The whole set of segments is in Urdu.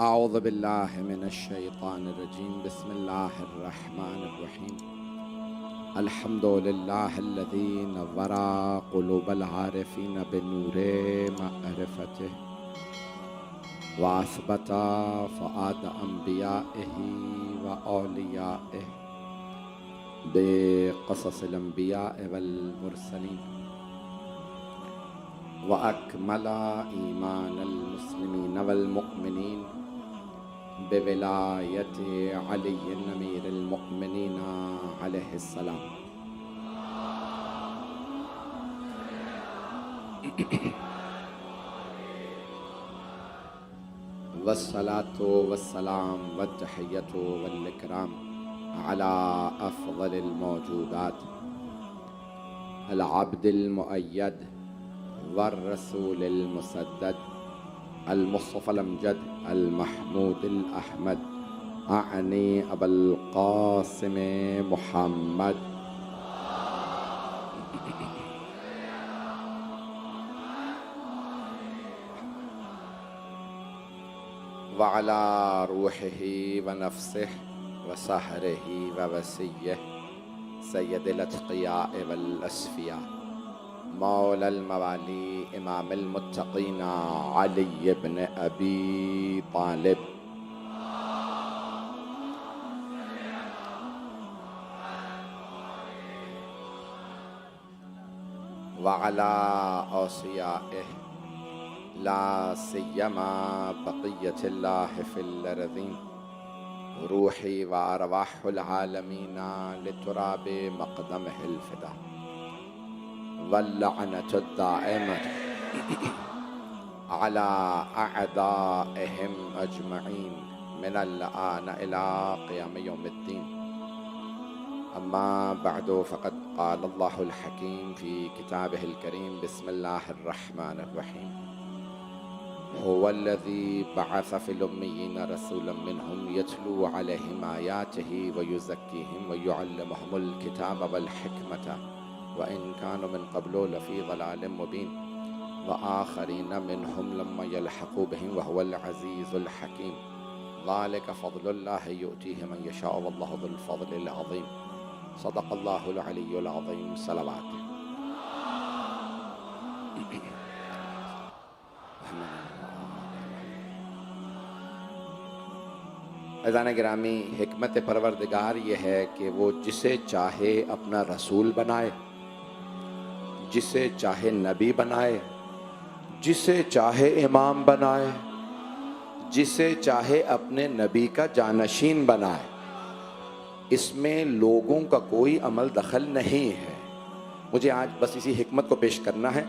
اعوذ باللہ من الشیطان الرجیم بسم اللہ الرحمن الرحیم الحمد للہ الذی نور قلوب العارفین بنور معرفتہ واثبت فؤاد انبیائہ واولیائہ بقصص الانبیاء والمرسلین واکمل ایمان المسلمین والمؤمنین بولایت علی امیر المؤمنین علیہ السلام والصلاة والسلام والتحیۃ والاکرام علی افضل الموجودات العبد المؤید والرسول المسدد المصطفى الامجد المحمود الاحمد اعنی ابا القاسم محمد وعلى روحه ونفسه وسحره ووسيه سید الاتقیاء والاسفیاء مولا الموالی امام المتقین علی بن ابی طالب وعلی اوصیائہ لا سیما بقیت اللہ فی الارضین روحی وارواح العالمین لتراب مقدمہ الفدا واللعنة الدائمة على أعدائهم أجمعين من الآن إلى قيام يوم الدين أما بعد فقد قال الله الحكيم في كتابه الكريم بسم الله الرحمن الرحيم هو الذي بعث في الأميين رسولا منهم يتلو عليهم آياته ويزكيهم ويعلمهم الكتاب والحكمة وَإِن كَانُوا مِن قَبْلُ لَفِي ضَلَالٍ مُّبِينٍ وَآخَرِينَ مِنْهُمْ لَمَّا يَلْحَقُوا بِهِمْ وَهُوَ الْعَزِيزُ الْحَكِيمُ ذَلِكَ فَضْلُ اللَّهِ يُؤْتِيهِ مَن يَشَاءُ وَاللَّهُ ذُو الْفَضْلِ الْعَظِيمِ صدق الله العلي العظيم صلوات عزیزان گرامی، حکمت پروردگار یہ ہے کہ وہ جسے چاہے اپنا رسول بنائے، جسے چاہے نبی بنائے، جسے چاہے امام بنائے، جسے چاہے اپنے نبی کا جانشین بنائے۔ اس میں لوگوں کا کوئی عمل دخل نہیں ہے۔ مجھے آج بس اسی حکمت کو پیش کرنا ہے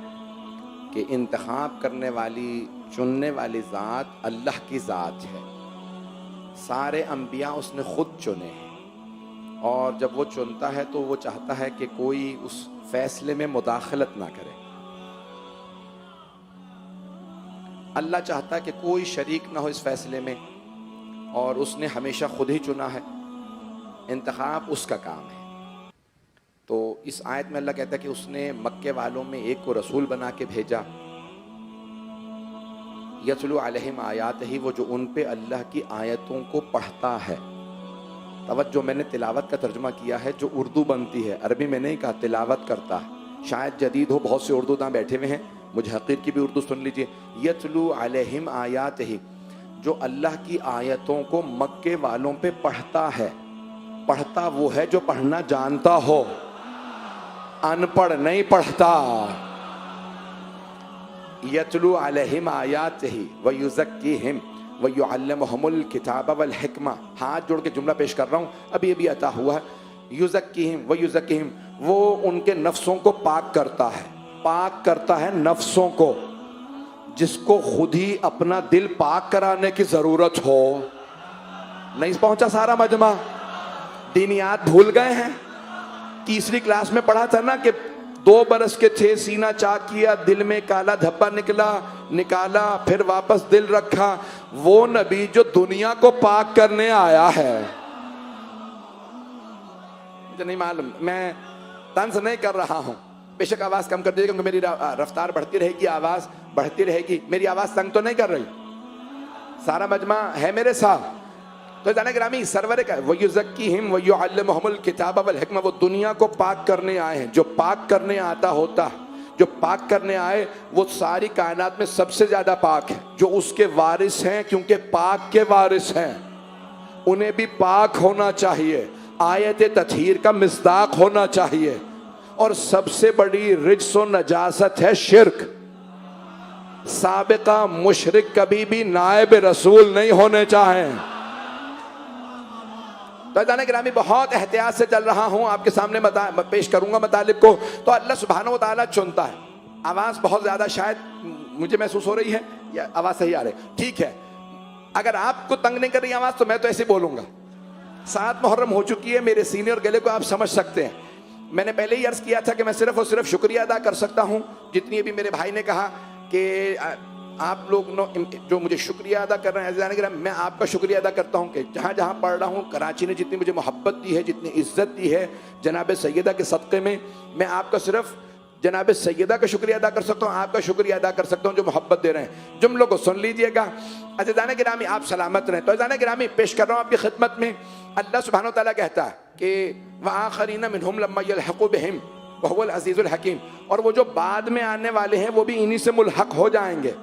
کہ انتخاب کرنے والی، چننے والی ذات اللہ کی ذات ہے۔ سارے انبیاء اس نے خود چنے ہیں، اور جب وہ چنتا ہے تو وہ چاہتا ہے کہ کوئی اس فیصلے میں مداخلت نہ کرے۔ اللہ چاہتا ہے کہ کوئی شریک نہ ہو اس فیصلے میں، اور اس نے ہمیشہ خود ہی چنا ہے۔ انتخاب اس کا کام ہے۔ تو اس آیت میں اللہ کہتا ہے کہ اس نے مکے والوں میں ایک کو رسول بنا کے بھیجا، یتلو علیہم آیات ہی، وہ جو ان پہ اللہ کی آیتوں کو پڑھتا ہے۔ توجہ، میں نے تلاوت کا ترجمہ کیا ہے جو اردو بنتی ہے، عربی میں نہیں کہا، تلاوت کرتا ہے۔ شاید جدید ہو، بہت سے اردو داں بیٹھے ہوئے ہیں، مجھے حقیر کی بھی اردو سن لیجئے۔ یتلو علیہم آیات ہی، جو اللہ کی آیتوں کو مکے والوں پہ پڑھتا ہے۔ پڑھتا وہ ہے جو پڑھنا جانتا ہو، ان پڑھ نہیں پڑھتا۔ یتلو علیہم آیاتہ ویزکیہم ویعلمہم الکتاب والحکمہ۔ ہاتھ جوڑ کے جملہ پیش کر رہا ہوں، ابھی ابھی عطا ہوا ہے۔ یزکیہم ویزکیہم، وہ ان کے نفسوں کو پاک کرتا ہے، پاک کرتا ہے نفسوں کو۔ جس کو خود ہی اپنا دل پاک کرانے کی ضرورت ہو۔ نہیں پہنچا سارا مجمع؟ دینیات بھول گئے ہیں؟ تیسری کلاس میں پڑھا تھا نا کہ 2 برس کے تھے، سینہ چاک کیا، دل میں کالا دھبا نکالا، پھر واپس دل رکھا۔ وہ نبی جو دنیا کو پاک کرنے آیا ہے۔ مجھے نہیں معلوم، میں طنز نہیں کر رہا ہوں، بے شک آواز کم کر دیجیے کیونکہ میری رفتار بڑھتی رہے گی، آواز بڑھتی رہے گی۔ میری آواز تنگ تو نہیں کر رہی؟ سارا مجمع ہے میرے ساتھ؟ تو جانا گرامی سرور کا وَيُزَكِّهِمْ وَيُعَلِّمُهُمُ الْكِتَابَ وَالْحِكْمَةَ، وہ دنیا کو پاک کرنے آئے ہیں. جو پاک کرنے آتا ہوتا، جو پاک کرنے آئے وہ ساری کائنات میں سب سے زیادہ پاک ہے. جو اس کے وارث ہیں کیونکہ پاک کے وارث ہیں، انہیں بھی پاک ہونا چاہیے، آیت تطہیر کا مصداق ہونا چاہیے. اور سب سے بڑی رجس و نجاست ہے شرک. سابقہ مشرک کبھی بھی نائب رسول نہیں ہونے چاہیں. تو جانے گرامی بہت احتیاط سے چل رہا ہوں، آپ کے سامنے پیش کروں گا مطالب کو. تو اللہ سبحانہ و تعالیٰ چنتا ہے. آواز بہت زیادہ شاید مجھے محسوس ہو رہی ہے یا آواز صحیح آ رہی ہے؟ ٹھیک ہے. اگر آپ کو تنگ نہیں کر رہی آواز تو میں تو ایسے بولوں گا. 7 محرم ہو چکی ہے، میرے سینئر گلے کو آپ سمجھ سکتے ہیں. میں نے پہلے ہی عرض کیا تھا کہ میں صرف اور صرف شکریہ ادا کر سکتا ہوں. جتنی ابھی میرے بھائی نے کہا کہ آپ لوگ جو مجھے شکریہ ادا کر رہے ہیں عزیزان کرام، میں آپ کا شکریہ ادا کرتا ہوں کہ جہاں جہاں پڑھ رہا ہوں، کراچی نے جتنی مجھے محبت دی ہے، جتنی عزت دی ہے جناب سیدہ کے صدقے میں آپ کا صرف جناب سیدہ کا شکریہ ادا کر سکتا ہوں، آپ کا شکریہ ادا کر سکتا ہوں جو محبت دے رہے ہیں. جملوں کو سن لیجئے گا. عزیزان گرامی آپ سلامت رہیں. تو عزیزان گرامی پیش کر رہا ہوں آپ کی خدمت میں. اللہ سبحانہ وتعالیٰ کہتا ہے کہ وَآخَرِينَ مِنْهُمْ لَمَّا يَلْحَقُ بِهِمْ وَهُوَ الْعَزِيزُ الْحَكِيمُ، اور وہ جو بعد میں آنے والے ہیں وہ بھی انہی سے ملحق ہو جائیں گے.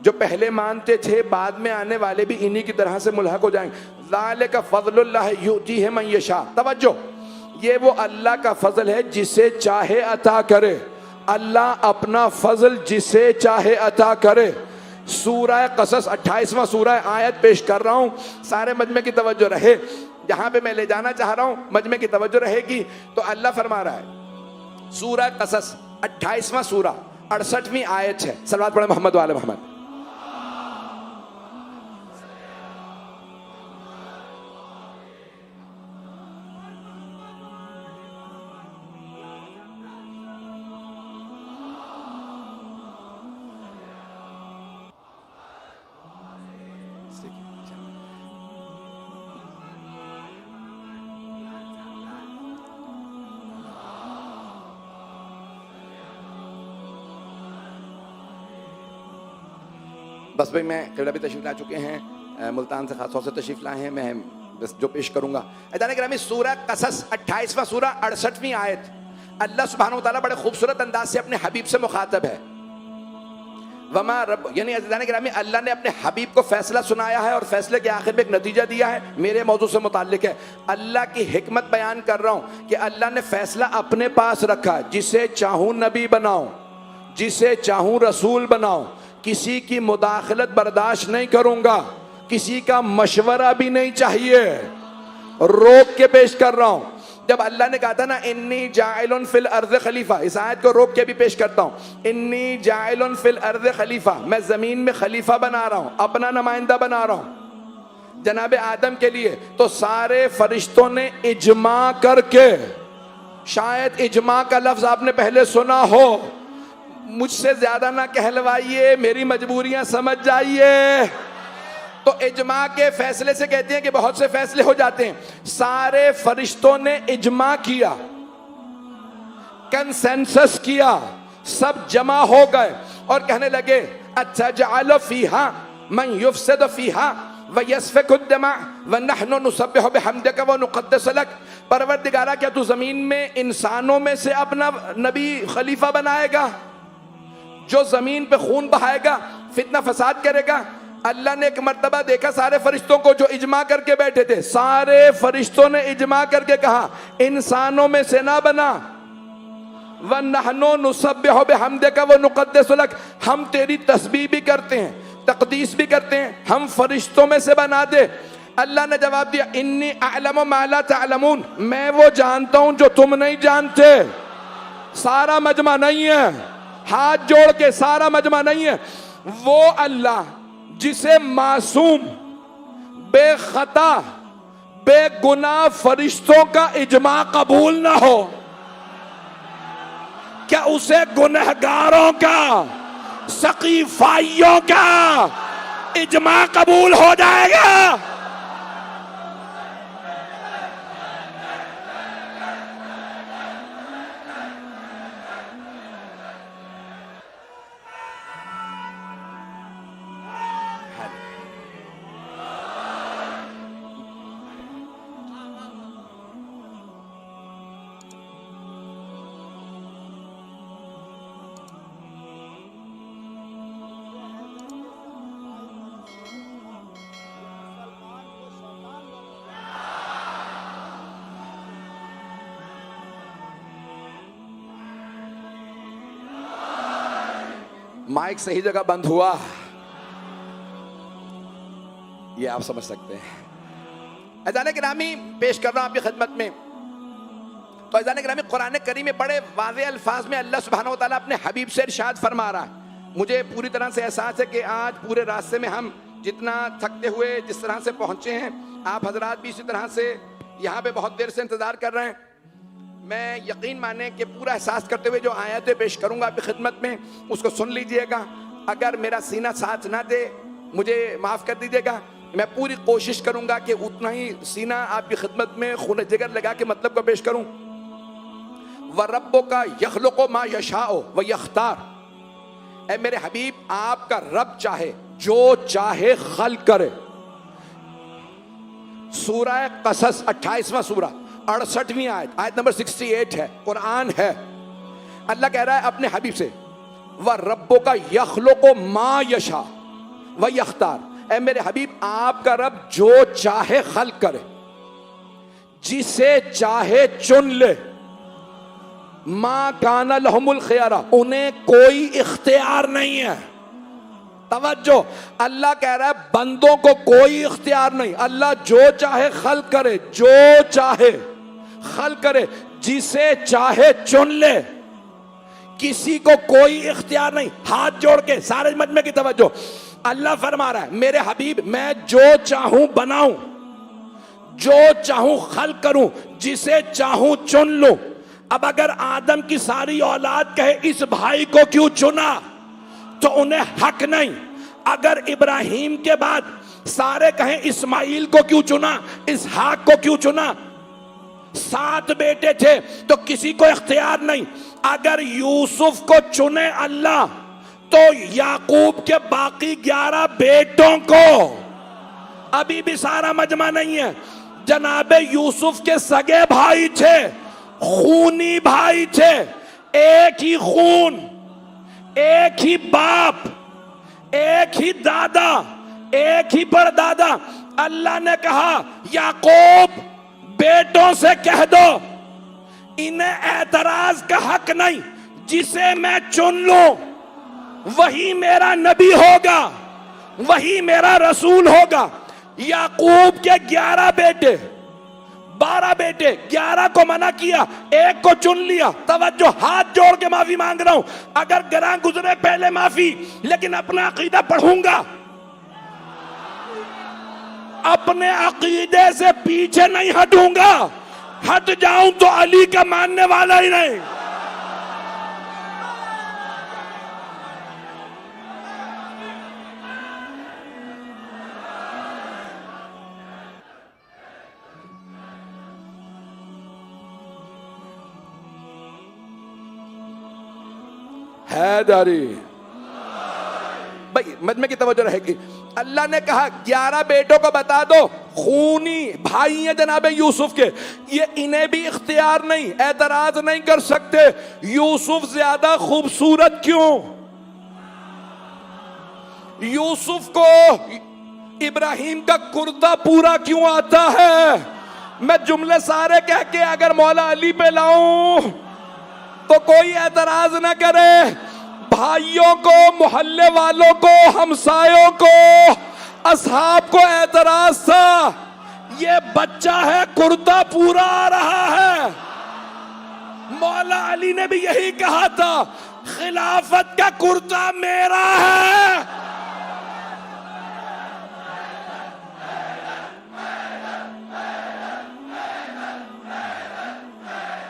جو پہلے مانتے تھے بعد میں آنے والے بھی انہی کی طرح سے ملحق ہو جائیں گے. ذَلِكَ فَضْلُ اللَّهِ يُؤْتِيهِ مَن يَشَاءُ. توجہ، یہ وہ اللہ کا فضل ہے جسے چاہے عطا کرے. اللہ اپنا فضل جسے چاہے عطا کرے. سورہ قصص 28واں سورہ آیت پیش کر رہا ہوں. سارے مجمع کی توجہ رہے، جہاں پہ میں لے جانا چاہ رہا ہوں مجمع کی توجہ رہے گی. تو اللہ فرما رہا ہے سورہ قصص 28واں سورہ 68ویں آیت ہے. صلوات پڑھیں محمد وآل محمد. بس بھائی میں قبلہ بھی تشریف لا چکے ہیں، ملتان سے خاص طور سے تشریف لائے ہیں. میں بس جو پیش کروں گا عزیزان گرامی سورہ قصص 28واں سورہ 68ویں آیت. اللہ سبحانہ وتعالیٰ بڑے خوبصورت انداز سے اپنے حبیب سے مخاطب ہے. وما رب، یعنی عزیزان گرامی اللہ نے اپنے حبیب کو فیصلہ سنایا ہے اور فیصلے کے آخر میں ایک نتیجہ دیا ہے. میرے موضوع سے متعلق ہے. اللہ کی حکمت بیان کر رہا ہوں کہ اللہ نے فیصلہ اپنے پاس رکھا. جسے چاہوں نبی بناؤں، جسے چاہوں رسول بناؤں. کسی کی مداخلت برداشت نہیں کروں گا، کسی کا مشورہ بھی نہیں چاہیے. روک کے پیش کر رہا ہوں. جب اللہ نے کہا تھا نا انی جاعل فی الارض خلیفہ، اس آیت کو روک کے بھی پیش کرتا ہوں. انی جاعل فی الارض خلیفہ، میں زمین میں خلیفہ بنا رہا ہوں، اپنا نمائندہ بنا رہا ہوں جناب آدم کے لیے. تو سارے فرشتوں نے اجماع کر کے، شاید اجماع کا لفظ آپ نے پہلے سنا ہو، مجھ سے زیادہ نہ کہلوائیے، میری مجبوریاں سمجھ جائیے. تو اجماع کے فیصلے سے کہتے ہیں کہ بہت سے فیصلے ہو جاتے ہیں. سارے فرشتوں نے اجماع کیا، کنسنسس کیا، سب جمع ہو گئے اور کہنے لگے اتجعل فیہا من یفسد فیہا ویسفک الدماء ونحن نسبح بحمدک ونقدس لک. پروردگارہ کیا تو زمین میں انسانوں میں سے اپنا نبی خلیفہ بنائے گا جو زمین پہ خون بہائے گا، فتنہ فساد کرے گا؟ اللہ نے ایک مرتبہ دیکھا سارے فرشتوں کو جو اجماع کر کے بیٹھے تھے، سارے فرشتوں نے اجماع کر کے کہا انسانوں میں سے نہ بنا. وَنَحْنُ نُسَبِّحُ بِحَمْدِكَ وَنُقَدِّسُ لَكَ، ہم تیری تسبیح بھی کرتے ہیں، تقدیس بھی کرتے ہیں، ہم فرشتوں میں سے بنا دے. اللہ نے جواب دیا انی اعلم ما لا تعلمون، میں وہ جانتا ہوں جو تم نہیں جانتے. سارا مجمع نہیں ہے، ہاتھ جوڑ کے سارا مجمع نہیں ہے. وہ اللہ جسے معصوم، بے خطا، بے گناہ فرشتوں کا اجماع قبول نہ ہو، کیا اسے گنہگاروں کا، سقیفائیوں کا اجماع قبول ہو جائے گا؟ مائک صحیح جگہ بند ہوا، یہ آپ سمجھ سکتے ہیں۔ عزیزان گرامی، پیش کر رہا ہوں آپ کی خدمت میں، تو عزیزان گرامی قرآن کریم میں بڑے واضح الفاظ میں اللہ سبحانہ و تعالیٰ اپنے حبیب سے ارشاد فرما رہا ہے۔ مجھے پوری طرح سے احساس ہے کہ آج پورے راستے میں ہم جتنا تھکتے ہوئے جس طرح سے پہنچے ہیں، آپ حضرات بھی اسی طرح سے یہاں پہ بہت دیر سے انتظار کر رہے ہیں۔ میں یقین مانیں کہ پورا احساس کرتے ہوئے جو آیتیں پیش کروں گا آپ کی خدمت میں، اس کو سن لیجئے گا۔ اگر میرا سینہ ساتھ نہ دے مجھے معاف کر دیجئے گا، میں پوری کوشش کروں گا کہ اتنا ہی سینہ آپ کی خدمت میں خون جگر لگا کے مطلب کو پیش کروں۔ وَرَبُّكَ يَخْلُقُ مَا يَشَاءُ وَيَخْتَارُ، اے میرے حبیب آپ کا رب چاہے جو چاہے خلق کرے۔ سورہ قصص 28واں سورہ 68ویں آیت نمبر 68 ہے، قرآن ہے۔ اللہ کہہ رہا ہے اپنے حبیب سے وَرَبُّكَ يَخْلُقُ مَا يَشَاءُ وَيَخْتَارُ، اے میرے حبیب آپ کا رب جو چاہے خلق کرے، جسے چاہے چن لے۔ ما کان لہم الخیارہ، انہیں کوئی اختیار نہیں ہے۔ توجہ، اللہ کہہ رہا ہے بندوں کو کوئی اختیار نہیں، اللہ جو چاہے خلق کرے، جو چاہے خلق کرے، جسے چاہے چن لے، کسی کو کوئی اختیار نہیں۔ ہاتھ جوڑ کے سارے مجمع کی توجہ، اللہ فرما رہا ہے میرے حبیب میں جو چاہوں بناؤں، جو چاہوں خلق کروں، جسے چاہوں چن لوں۔ اب اگر آدم کی ساری اولاد کہے اس بھائی کو کیوں چنا تو انہیں حق نہیں۔ اگر ابراہیم کے بعد سارے کہیں اسماعیل کو کیوں چنا، اسحاق کو کیوں چنا، 7 بیٹے تھے تو کسی کو اختیار نہیں۔ اگر یوسف کو چنے اللہ تو یعقوب کے باقی 11 بیٹوں کو، ابھی بھی سارا مجمع نہیں ہے، جناب یوسف کے سگے بھائی تھے، خونی بھائی تھے، ایک ہی خون، ایک ہی باپ، ایک ہی دادا، ایک ہی پردادا۔ اللہ نے کہا یعقوب بیٹوں سے کہہ دو انہیں اعتراض کا حق نہیں، جسے میں چن لوں وہی میرا نبی ہوگا، وہی میرا رسول ہوگا۔ یعقوب کے 11 بیٹے، 12 بیٹے، 11 کو منع کیا، ایک کو چن لیا۔ توجہ، ہاتھ جوڑ کے معافی مانگ رہا ہوں، اگر گراں گزرے پہلے معافی، لیکن اپنا عقیدہ پڑھوں گا، اپنے عقیدے سے پیچھے نہیں ہٹوں گا۔ ہٹ جاؤں تو علی کا ماننے والا ہی نہیں۔ حیدری بھائی مجمع کی توجہ رہے گی۔ اللہ نے کہا 11 بیٹوں کو بتا دو، خونی بھائی ہیں جناب یوسف کے، یہ انہیں بھی اختیار نہیں، اعتراض نہیں کر سکتے۔ یوسف زیادہ خوبصورت کیوں؟ یوسف کو ابراہیم کا کرتا پورا کیوں آتا ہے؟ میں جملے سارے کہہ کے اگر مولا علی پہ لاؤں تو کوئی اعتراض نہ کرے۔ بھائیوں کو، محلے والوں کو، ہمسایوں کو، اصحاب کو اعتراض تھا، یہ بچہ ہے کرتا پورا آ رہا ہے۔ مولا علی نے بھی یہی کہا تھا خلافت کا کرتا میرا ہے۔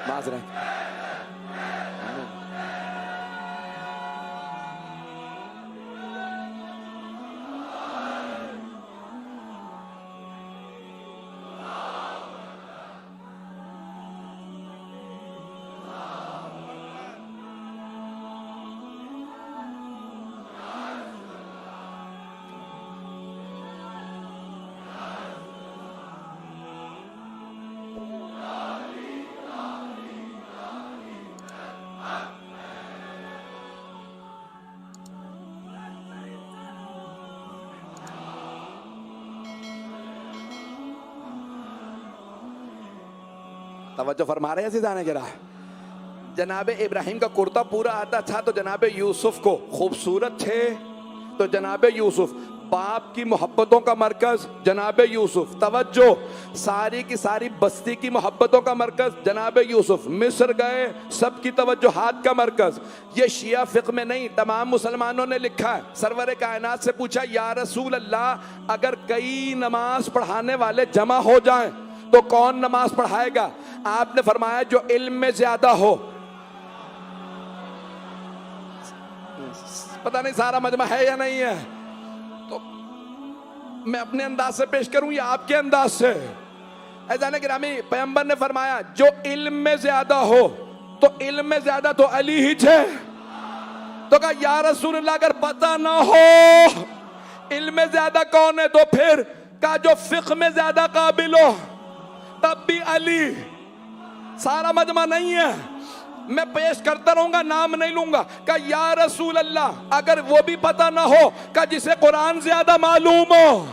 معذرت، توجہ فرما رہے ہیں عزیزان گراں، جناب ابراہیم کا کرتا پورا آتا تھا تو جناب یوسف کو خوبصورت تھے تو جناب یوسف، باپ کی محبتوں کا مرکز جناب یوسف، توجہ ساری کی ساری بستی کی محبتوں کا مرکز جناب یوسف، مصر گئے سب کی توجہات کا مرکز۔ یہ شیعہ فقہ میں نہیں، تمام مسلمانوں نے لکھا ہے۔ سرور کائنات سے پوچھا یا رسول اللہ اگر کئی نماز پڑھانے والے جمع ہو جائیں تو کون نماز پڑھائے گا؟ آپ نے فرمایا جو علم میں زیادہ ہو۔ پتہ نہیں سارا مجمع ہے یا نہیں ہے، تو میں اپنے انداز سے پیش کروں یا آپ کے انداز سے؟ عزیزان گرامی، پیغمبر نے فرمایا جو علم میں زیادہ ہو، تو علم میں زیادہ تو علی ہی تھے۔ تو کہا یا رسول اللہ اگر پتہ نہ ہو علم میں زیادہ کون ہے تو پھر کہا جو فقہ میں زیادہ قابل ہو، تب بھی علی۔ سارا مجمع نہیں ہے، میں پیش کرتا رہوں گا، نام نہیں لوں گا۔ کہا یا رسول اللہ اگر وہ بھی پتہ نہ ہو، کہا جسے قرآن زیادہ معلوم ہو،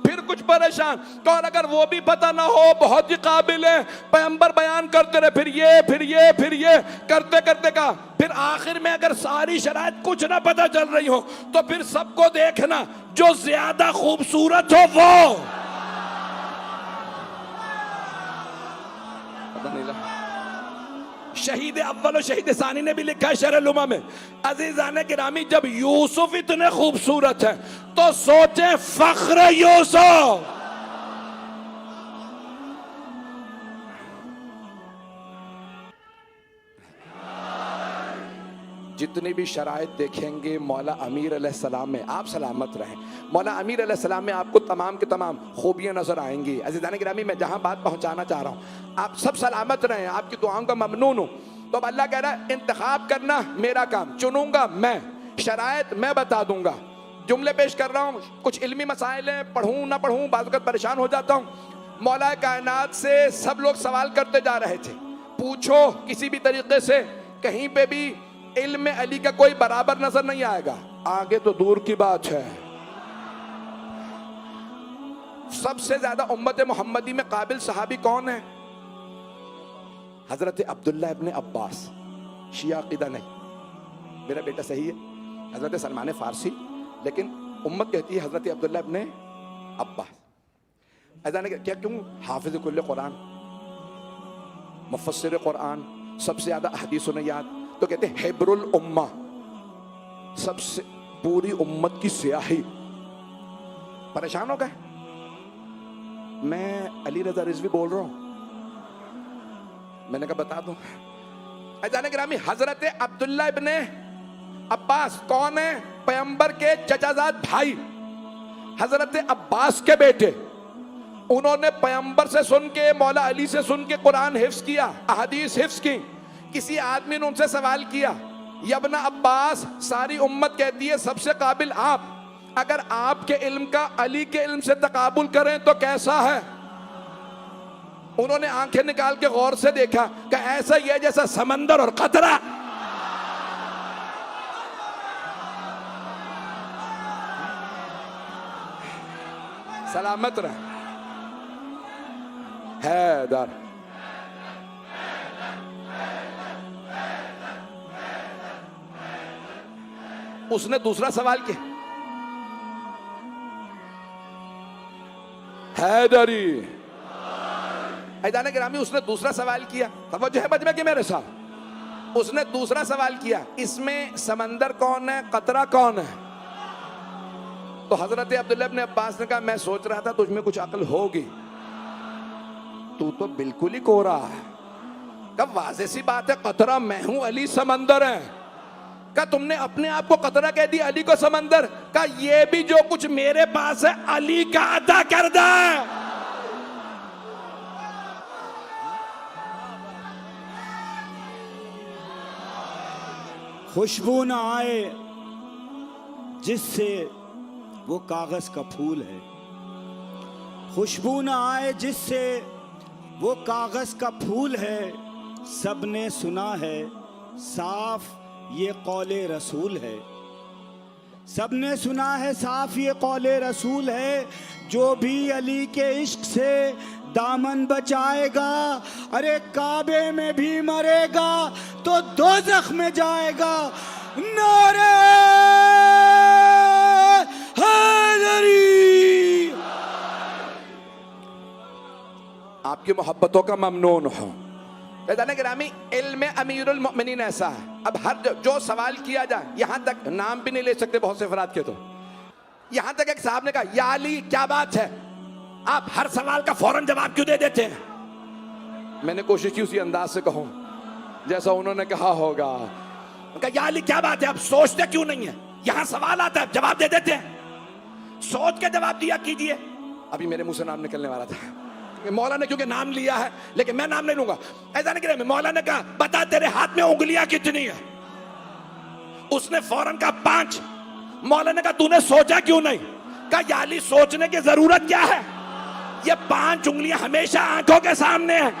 پھر کچھ پریشان، تو اور اگر وہ بھی پتہ نہ ہو بہت ہی قابل ہے، پیغمبر بیان کرتے رہے، پھر یہ کرتے کرتے کہا پھر آخر میں اگر ساری شرائط کچھ نہ پتہ چل رہی ہو تو پھر سب کو دیکھنا جو زیادہ خوبصورت ہو وہ۔ شہید اول و شہید ثانی نے بھی لکھا ہے شرح الامم میں، عزیزان گرامی جب یوسف اتنے خوبصورت ہیں تو سوچیں فخر یوسف۔ جتنی بھی شرائط دیکھیں گے مولا امیر علیہ السلام میں، آپ سلامت رہیں، مولا امیر علیہ السلام میں آپ کو تمام کے تمام خوبیاں نظر آئیں گی۔ عزیزان گرامی میں جہاں بات پہنچانا چاہ رہا ہوں، آپ سب سلامت رہیں، آپ کی دعاؤں کا ممنون ہوں۔ تو اب اللہ کہہ رہا ہے انتخاب کرنا میرا کام، چنوں گا میں، شرائط میں بتا دوں گا۔ جملے پیش کر رہا ہوں، کچھ علمی مسائل ہیں، پڑھوں نہ پڑھوں بعض وقت پریشان ہو جاتا ہوں۔ مولا کائنات سے سب لوگ سوال کرتے جا رہے تھے، پوچھو کسی بھی طریقے سے کہیں پہ بھی علم علی کا کوئی برابر نظر نہیں آئے گا، آگے تو دور کی بات ہے۔ سب سے زیادہ امت محمدی میں قابل صحابی کون ہے؟ حضرت عبداللہ ابن عباس۔ شیعہ عقیدہ نہیں، میرا بیٹا صحیح ہے، حضرت سلمان فارسی، لیکن امت کہتی ہے حضرت عبداللہ ابن عباس۔ ایسا نہیں کیا کیوں؟ حافظ کل قرآن، مفسر قرآن، سب سے زیادہ احادیث سنیں یاد، تو کہتے ہیں حبر الامہ، سب سے پوری امت کی سیاہی۔ پریشان ہو گئے؟ میں علی رضا رضوی بول رہا ہوں، میں نے کہا بتا دوں۔ عزیزان گرامی حضرت عبداللہ ابن عباس کون ہے؟ پیغمبر کے چچا زاد بھائی، حضرت عباس کے بیٹے۔ انہوں نے پیغمبر سے سن کے، مولا علی سے سن کے قرآن حفظ کیا، احادیث حفظ کی۔ کسی آدمی نے ان سے سوال کیا یا ابن عباس ساری امت کہتی ہے سب سے قابل آپ، اگر آپ کے علم کا علی کے علم سے تقابل کریں تو کیسا ہے؟ انہوں نے آنکھیں نکال کے غور سے دیکھا کہ ایسا ہی ہے جیسا سمندر اور قطرہ۔ سلامت رہے حیدر۔ اس نے دوسرا سوال کیا، حیدری۔ عزیزان گرامی اس نے دوسرا سوال کیا، توجہ ہے مجمع کے میرے ساتھ، اس نے دوسرا سوال کیا اس میں سمندر کون ہے، قطرہ کون ہے؟ تو حضرت عبداللہ ابن عباس نے کہا میں سوچ رہا تھا تجھ میں کچھ عقل ہوگی، تو بالکل ہی کوڑا ہے۔ کہا واضح سی بات ہے، قطرہ میں ہوں، علی سمندر ہے۔ کہا تم نے اپنے آپ کو قطرہ کہہ دی، علی کو سمندر۔ کہا یہ بھی جو کچھ میرے پاس ہے علی کا عطا کردہ ہے۔ خوشبو نہ آئے جس سے وہ کاغذ کا پھول ہے، خوشبو نہ آئے جس سے وہ کاغذ کا پھول ہے، سب نے سنا ہے صاف یہ قول رسول ہے، سب نے سنا ہے صاف یہ قول رسول ہے، جو بھی علی کے عشق سے دامن بچائے گا. ارے کعبے میں بھی مرے گا تو دوزخ میں جائے گا. نعرہ حیدری. آپ کی محبتوں کا ممنون ہوں. فیضان گرامی علم امیر المؤمنین ایسا ہے. اب ہر جو سوال کیا جائے, یہاں تک نام بھی نہیں لے سکتے بہت سے افراد کے, تو یہاں تک ایک صاحب نے کہا یا علی کیا بات ہے, آپ ہر سوال کا فوراً جواب کیوں دے دیتے ہیں. میں نے کوشش کی اسی انداز سے کہوں جیسا انہوں نے کہا ہوگا. کہا یا علی کیا بات ہے, آپ سوچتے کیوں نہیں ہیں, یہاں سوال آتا ہے جواب دے دیتے ہیں, سوچ کے جواب دیا کیجئے. ابھی میرے منہ سے نام نکلنے والا تھا, مولا نے کیونکہ نام لیا ہے لیکن میں نام نہیں لوں گا. ایسا نہیں کہ مولا نے کہا بتا تیرے ہاتھ میں انگلیاں کتنی ہیں, اس نے فوراً کہا 5. مولا نے کہا تو نے سوچا کیوں نہیں. کہا یا علی سوچنے کی ضرورت کیا ہے, یہ 5 انگلیاں ہمیشہ آنکھوں کے سامنے ہیں.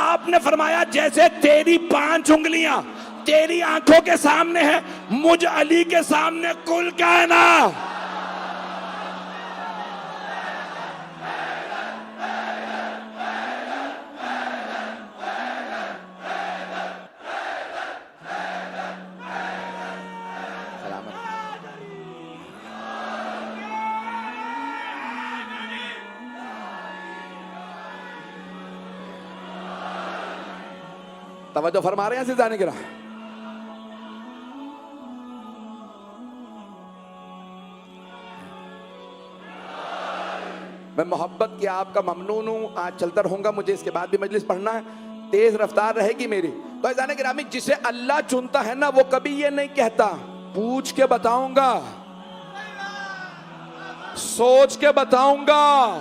آپ نے فرمایا جیسے تیری 5 انگلیاں تیری آنکھوں کے سامنے ہیں, مجھ علی کے سامنے کل کائنات. توجہ فرما رہے ہیں عزیزان گرامی. میں محبت کی آپ کا ممنون ہوں. آج چلتا رہوں گا, مجھے اس کے بعد بھی مجلس پڑھنا ہے, تیز رفتار رہے گی میری. تو عزیزان گرامی جسے اللہ چنتا ہے نا وہ کبھی یہ نہیں کہتا پوچھ کے بتاؤں گا, سوچ کے بتاؤں گا,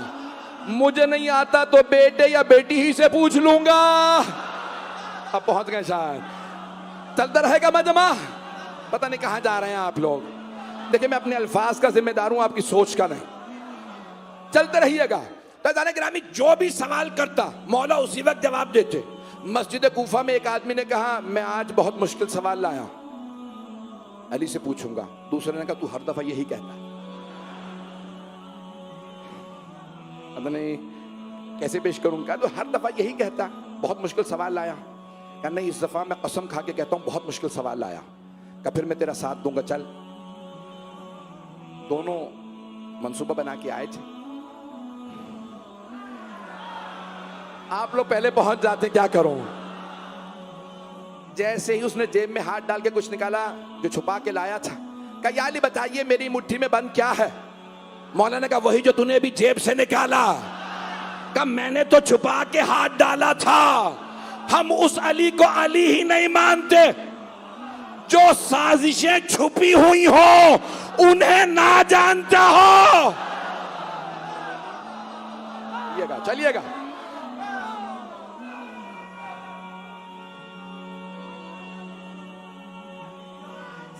مجھے نہیں آتا تو بیٹے یا بیٹی ہی سے پوچھ لوں گا. اب پہنچ گئے شاید. چلتا رہے گا مجمع, پتہ نہیں کہاں جا رہے ہیں آپ لوگ. دیکھیں میں اپنے الفاظ کا ذمہ دار ہوں, آپ کی سوچ کا نہیں. چلتے رہیے گا. تو عزیزان گرامی جو بھی سوال کرتا مولا اسی وقت جواب دیتے. مسجد کوفہ میں ایک آدمی نے کہا میں آج بہت مشکل سوال لایا, علی سے پوچھوں گا. دوسرے نے کہا تو ہر دفعہ یہی کہتا ہے. پتہ نہیں کیسے پیش کروں. کہا تو ہر دفعہ یہی کہتا, بہت مشکل سوال لایا. کہا نہیں اس دفعہ میں قسم کھا کے کہتا ہوں بہت مشکل سوال لایا. کہا پھر میں تیرا ساتھ دوں گا, چل. دونوں منصوبہ بنا کے آئے تھے. آپ لوگ پہلے پہنچ جاتے, کیا کروں. جیسے ہی اس نے جیب میں ہاتھ ڈال کے کچھ نکالا جو چھپا کے لایا تھا. کہا یا علی بتائیے میری مٹھی میں بند کیا ہے. مولا نے کہا وہی جو تُنے ابھی جیب سے نکالا. کہا میں نے تو چھپا کے ہاتھ ڈالا تھا. ہم اس علی کو علی ہی نہیں مانتے جو سازشیں چھپی ہوئی ہو انہیں نہ جانتا ہو. چلیے گا.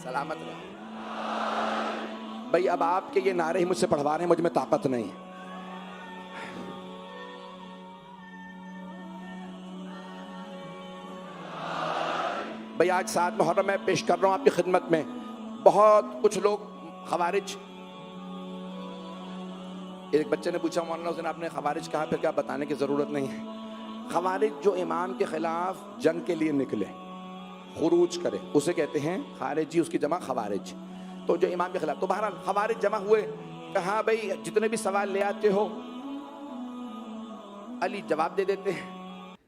سلامت رہے بھائی. اب آپ کے یہ نعرے ہی مجھ سے پڑھوا رہے ہیں, مجھ میں طاقت نہیں ہے. بھائی آج 7 محرم میں پیش کر رہا ہوں آپ کی خدمت میں. بہت کچھ لوگ خوارج, ایک بچے نے پوچھا مولانا حسین آپ نے خوارج کہا, پھر کیا بتانے کی ضرورت نہیں ہے. خوارج جو امام کے خلاف جنگ کے لیے نکلے, خروج کرے, اسے کہتے ہیں خارجی, اس کی جمع خوارج. تو جو امام کے خلاف, تو بہرحال خوارج جمع ہوئے. کہا بھئی جتنے بھی سوال لے آتے ہو علی جواب دے دیتے ہیں,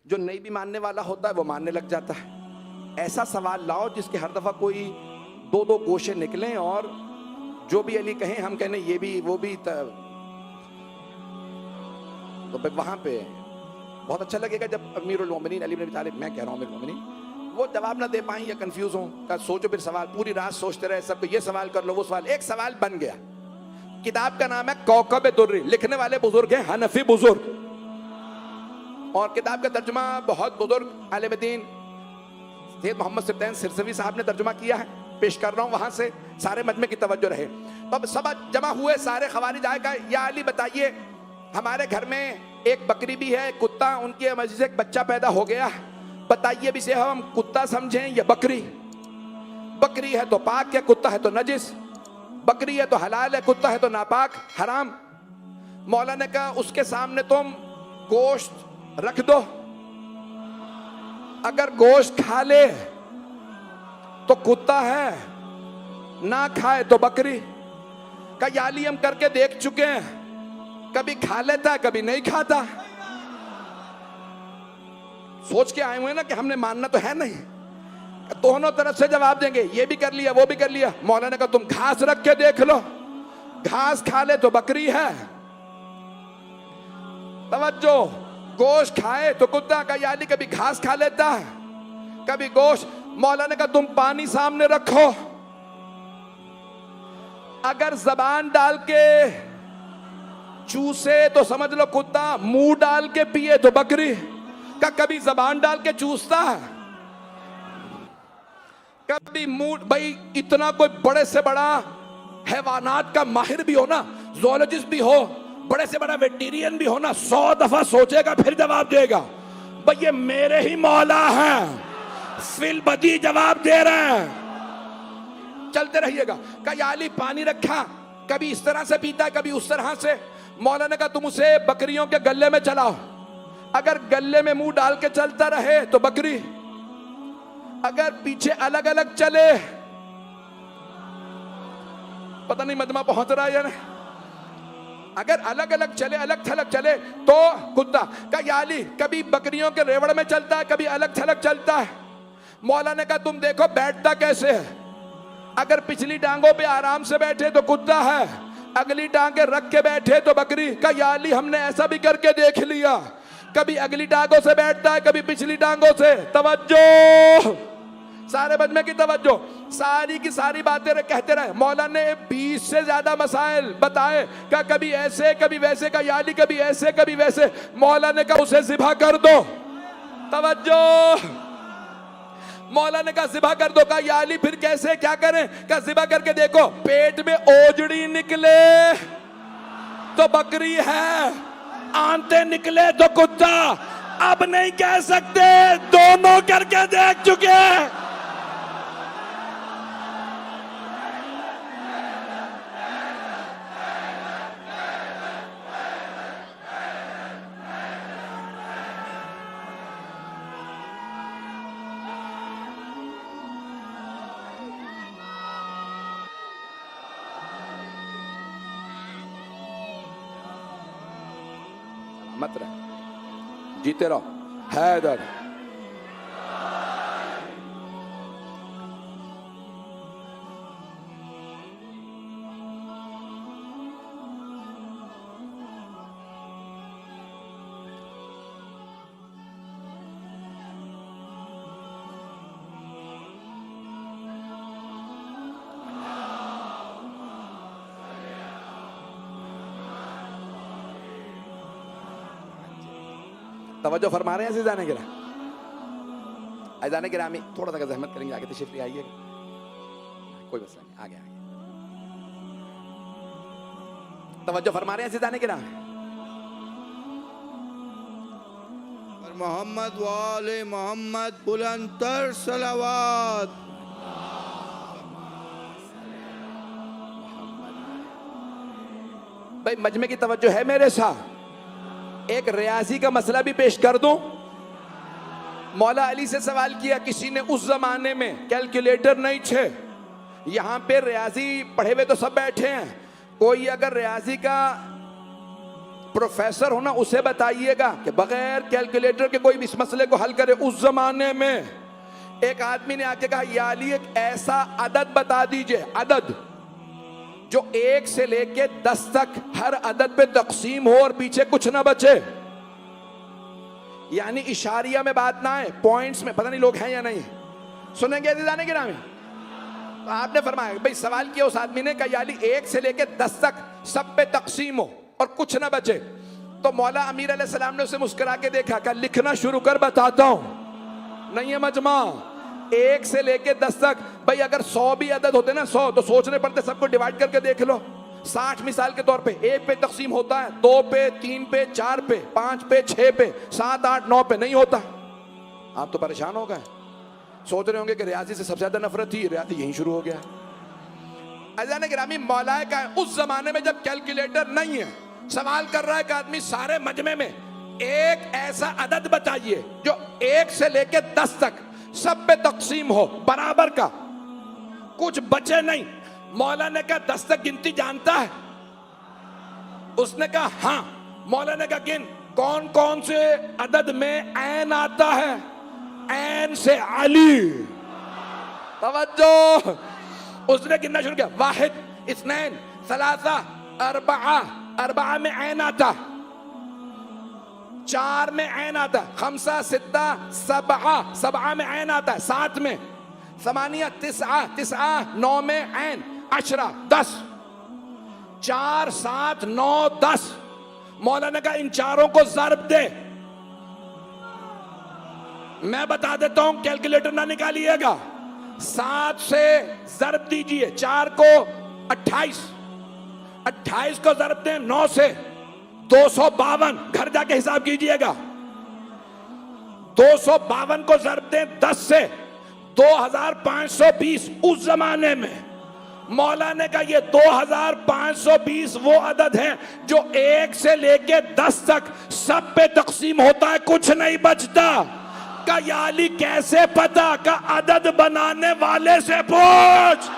جو نہیں بھی ماننے والا ہوتا ہے وہ ماننے لگ جاتا ہے. ایسا سوال لاؤ جس کے ہر دفعہ کوئی 2 گوشے نکلیں اور جو بھی علی کہیں ہم کہنے یہ بھی وہ بھی. تو وہاں پہ بہت اچھا لگے گا جب امیر المومنین علی بن ابی طالب, میں کہہ رہا ہوں امیر المومنین, وہ جواب نہ دے پائیں یا کنفیوز ہوں. سوچو پھر سوال, پوری رات سوچتے رہے, سب کو یہ سوال کر لو وہ سوال. ایک سوال بن گیا. کتاب کا نام ہے کوكب دری, لکھنے والے بزرگ ہیں حنفی بزرگ, اور کتاب کا ترجمہ بہت بزرگ عالم دین سید محمد سبطین سرسوی صاحب نے ترجمہ کیا ہے. پیش کر رہا ہوں وہاں سے, سارے مجمع کی توجہ رہے. تو سب جمع ہوئے, سارے خوارج آئے. کہا یا علی بتائیے ہمارے گھر میں ایک بکری بھی ہے, کتا, ان کی وجہ سے ایک بچہ پیدا ہو گیا, بتائیے بھی سے ہم کتا سمجھیں یا بکری. بکری ہے تو پاک ہے, کتا ہے تو نجس. بکری ہے تو حلال ہے, کتا ہے تو ناپاک حرام. مولا نے کہا اس کے سامنے تم گوشت رکھ دو، اگر گوشت کھا لے تو کتا ہے، نہ کھائے تو بکری. کہ یا علی ہم کر کے دیکھ چکے ہیں، کبھی کھا لیتا ہے کبھی نہیں کھاتا. سوچ کے آئے ہوئے نا کہ ہم نے ماننا تو ہے نہیں. دونوں طرف سے جواب دیں گے، یہ بھی کر لیا وہ بھی کر لیا. مولا نے کہا تم گھاس رکھ کے دیکھ لو، گھاس کھا لے تو بکری ہے. توجہ، گوشت کھائے تو کتا. کا یا علی کبھی گھاس کھا لیتا ہے کبھی گوشت. مولا نے کہا تم پانی سامنے رکھو، اگر زبان ڈال کے چوسے تو سمجھ لو کتا، منہ ڈال کے پیے تو بکری. کا کبھی زبان ڈال کے چوستا ہے کبھی منہ. بھائی اتنا کوئی بڑے سے بڑا حیوانات کا ماہر بھی ہو نا، زولوجسٹ بھی ہو، بڑے سے بڑا ویٹیرین بھی ہو نا، 100 دفعہ سوچے گا پھر جواب دے گا. بھائی یہ میرے ہی مولا ہیں، فی البدی جواب دے رہے ہیں. چلتے رہیے گا. کہ یا علی پانی رکھا، کبھی اس طرح سے پیتا ہے کبھی اس طرح سے. مولا نے کہا تم اسے بکریوں کے گلے میں چلاؤ، اگر گلے میں منہ ڈال کے چلتا رہے تو بکری، اگر پیچھے الگ الگ چلے، پتہ نہیں مجمع پہنچ رہا ہے یا نہیں، اگر الگ الگ چلے الگ تھلگ چلے تو کتا. کہ یا علی کبھی بکریوں کے ریوڑ میں چلتا ہے کبھی الگ تھلگ چلتا ہے. مولا نے کہا تم دیکھو بیٹھتا کیسے ہے، اگر پچھلی ٹانگوں پہ آرام سے بیٹھے تو کتا ہے، اگلی ٹانگیں رکھ کے بیٹھے تو بکری. کہ یا علی ہم نے ایسا بھی کر کے دیکھ لیا، کبھی اگلی ٹانگوں سے بیٹھتا ہے کبھی پچھلی ٹانگوں سے. توجہ، سارے مجمع کی توجہ، ساری کی ساری باتیں کہتے رہے. مولا نے 20 سے زیادہ مسائل بتائے کہ کبھی ایسے کبھی ویسے. کا یا علی کبھی ایسے کبھی ویسے. مولا نے کہا اسے ذبح کر دو. توجہ، مولا نے کہا ذبح کر دو. کہا یا علی پھر کیسے کیا کریں؟ کہا ذبح کر کے دیکھو، پیٹ میں اوجڑی نکلے تو بکری ہے، آنتے نکلے تو کتا. اب نہیں کہہ سکتے، دونوں کر کے دیکھ چکے. مت رہے، جیتے رہو. حیدر. توجہ فرما رہے ہیں عزیزان گرامی. عزیزان گرامی تھوڑا سا زحمت کریں گے، آگے تشریف لے آئیے گا، کوئی مسئلہ نہیں، آگے آگے. توجہ فرما رہے ہیں عزیزان گرامی. محمد وآل محمد بلند تر صلوات. بھائی مجمع کی توجہ ہے میرے ساتھ. ایک ریاضی کا مسئلہ بھی پیش کر دوں. مولا علی سے سوال کیا کسی نے، اس زمانے میں کیلکولیٹر نہیں تھے، یہاں پہ ریاضی پڑھے ہوئے تو سب بیٹھے ہیں، کوئی اگر ریاضی کا پروفیسر ہونا اسے بتائیے گا کہ بغیر کیلکولیٹر کے کوئی بھی اس مسئلے کو حل کرے. اس زمانے میں ایک آدمی نے آ کے کہا یا علی ایک ایسا عدد بتا دیجئے، عدد جو 1 سے لے کے 10 تک ہر عدد پہ تقسیم ہو اور پیچھے کچھ نہ بچے، یعنی اشاریہ میں بات نہ آئے، پوائنٹس میں. پتہ نہیں لوگ ہیں یا نہیں، سنیں گے عزیزان گرامی. تو آپ نے فرمایا بھئی سوال کیا اس آدمی نے کہ یا علی 1 سے لے کے 10 تک سب پہ تقسیم ہو اور کچھ نہ بچے. تو مولا امیر علیہ السلام نے اسے مسکرا کے دیکھا کہ لکھنا شروع کر بتاتا ہوں. نہیں ہے مجمع، 1 سے لے کے 10 تک. بھئی اگر 100 بھی عدد ہوتے نا، 100 تو سوچنے پڑتے، سب کو ڈیوائیڈ کر کے دیکھ لو. 60 مثال کے طور پہ 1 پہ تقسیم ہوتا ہے، 2 پہ، 3 پہ، 4 پہ، 5 پہ، 6 پہ، 7، 8، 9 پہ نہیں ہوتا. آپ تو پریشان ہو گئے، سوچ رہے ہوں گے کہ ریاضی سے سب سے زیادہ نفرت تھی، ریاضی یہیں شروع ہو گیا. عزیزان گرامی مولا کا اس زمانے میں جب کیلکولیٹر نہیں ہے، سوال کر رہا ہے کہ آدمی سارے مجمع میں ایک ایسا عدد بتائیے جو 1 سے لے کے 10 تک سب پہ تقسیم ہو برابر کا، کچھ بچے نہیں۔ مولا نے کہا 10 تک گنتی جانتا ہے؟ اس نے کہا ہاں۔ مولا نے کہا گن، کون کون سے عدد میں عین آتا ہے؟ عین سے علی۔ توجہ، اس نے گننا شروع کیا، 1 2 3 4 4 میں عین آتا، 4 میں عین آتا، 5 6 7 7 میں عین آتا ہے، 7 میں 8 9 9 میں عین، 10 10 4 7 9 10۔ مولا نے کہا ان چاروں کو ضرب دے۔ میں بتا دیتا ہوں، کیلکولیٹر نہ نکالیے گا۔ 7 سے ضرب دیجئے 4 کو 28، 28 کو ضرب دیں 9 سے 252، گھر جا کے حساب کیجئے گا۔ 252 کو ضرب دیں 10 سے 2520۔ اس زمانے میں مولا نے کہا یہ 2520 وہ عدد ہیں جو 1 سے لے کے 10 تک سب پہ تقسیم ہوتا ہے، کچھ نہیں بچتا۔ کہ یا علی کیسے پتا؟ کہ عدد بنانے والے سے پوچھ۔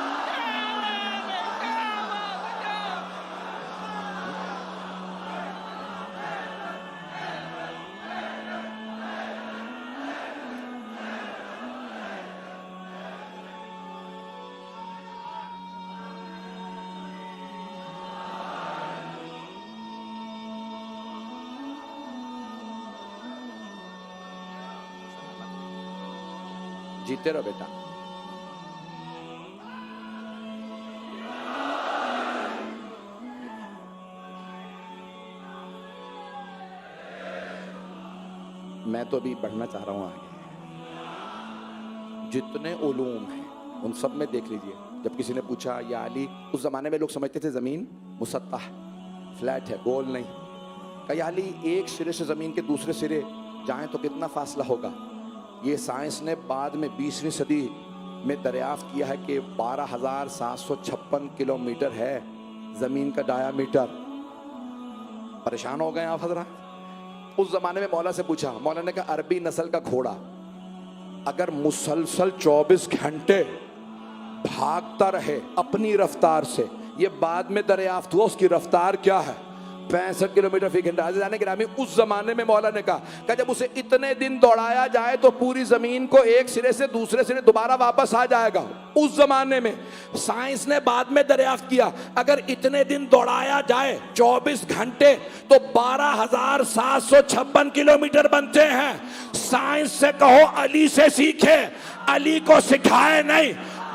جیتے رہو بیٹا۔ میں تو ابھی پڑھنا چاہ رہا ہوں آگے۔ جتنے علوم ہیں ان سب میں دیکھ لیجئے، جب کسی نے پوچھا یا علی، اس زمانے میں لوگ سمجھتے تھے زمین مسطح فلیٹ ہے، گول نہیں۔ کہ یا علی ایک سرے سے زمین کے دوسرے سرے جائیں تو کتنا فاصلہ ہوگا؟ یہ سائنس نے بعد میں 20ویں صدی میں دریافت کیا ہے کہ 12,756 کلومیٹر ہے زمین کا ڈایا میٹر۔ پریشان ہو گئے آپ حضرات؟ اس زمانے میں مولا سے پوچھا، مولا نے کہا عربی نسل کا گھوڑا اگر مسلسل 24 گھنٹے بھاگتا رہے اپنی رفتار سے، یہ بعد میں دریافت ہوا اس کی رفتار کیا ہے، 65 کلومیٹر فی گھنٹہ۔ عزیزان گرامی، اس زمانے میں مولا نے کہا کہ جب اسے اتنے دن دوڑایا جائے تو پوری زمین کو ایک سرے سے دوسرے سرے دوبارہ واپس آ جائے گا۔ اس زمانے میں سائنس نے بعد میں دریافت کیا اگر اتنے دن دوڑایا جائے 24 گھنٹے تو 12,756 کلومیٹر بنتے ہیں۔ سائنس سے کہو علی سے سیکھے، علی کو سکھائے نہیں۔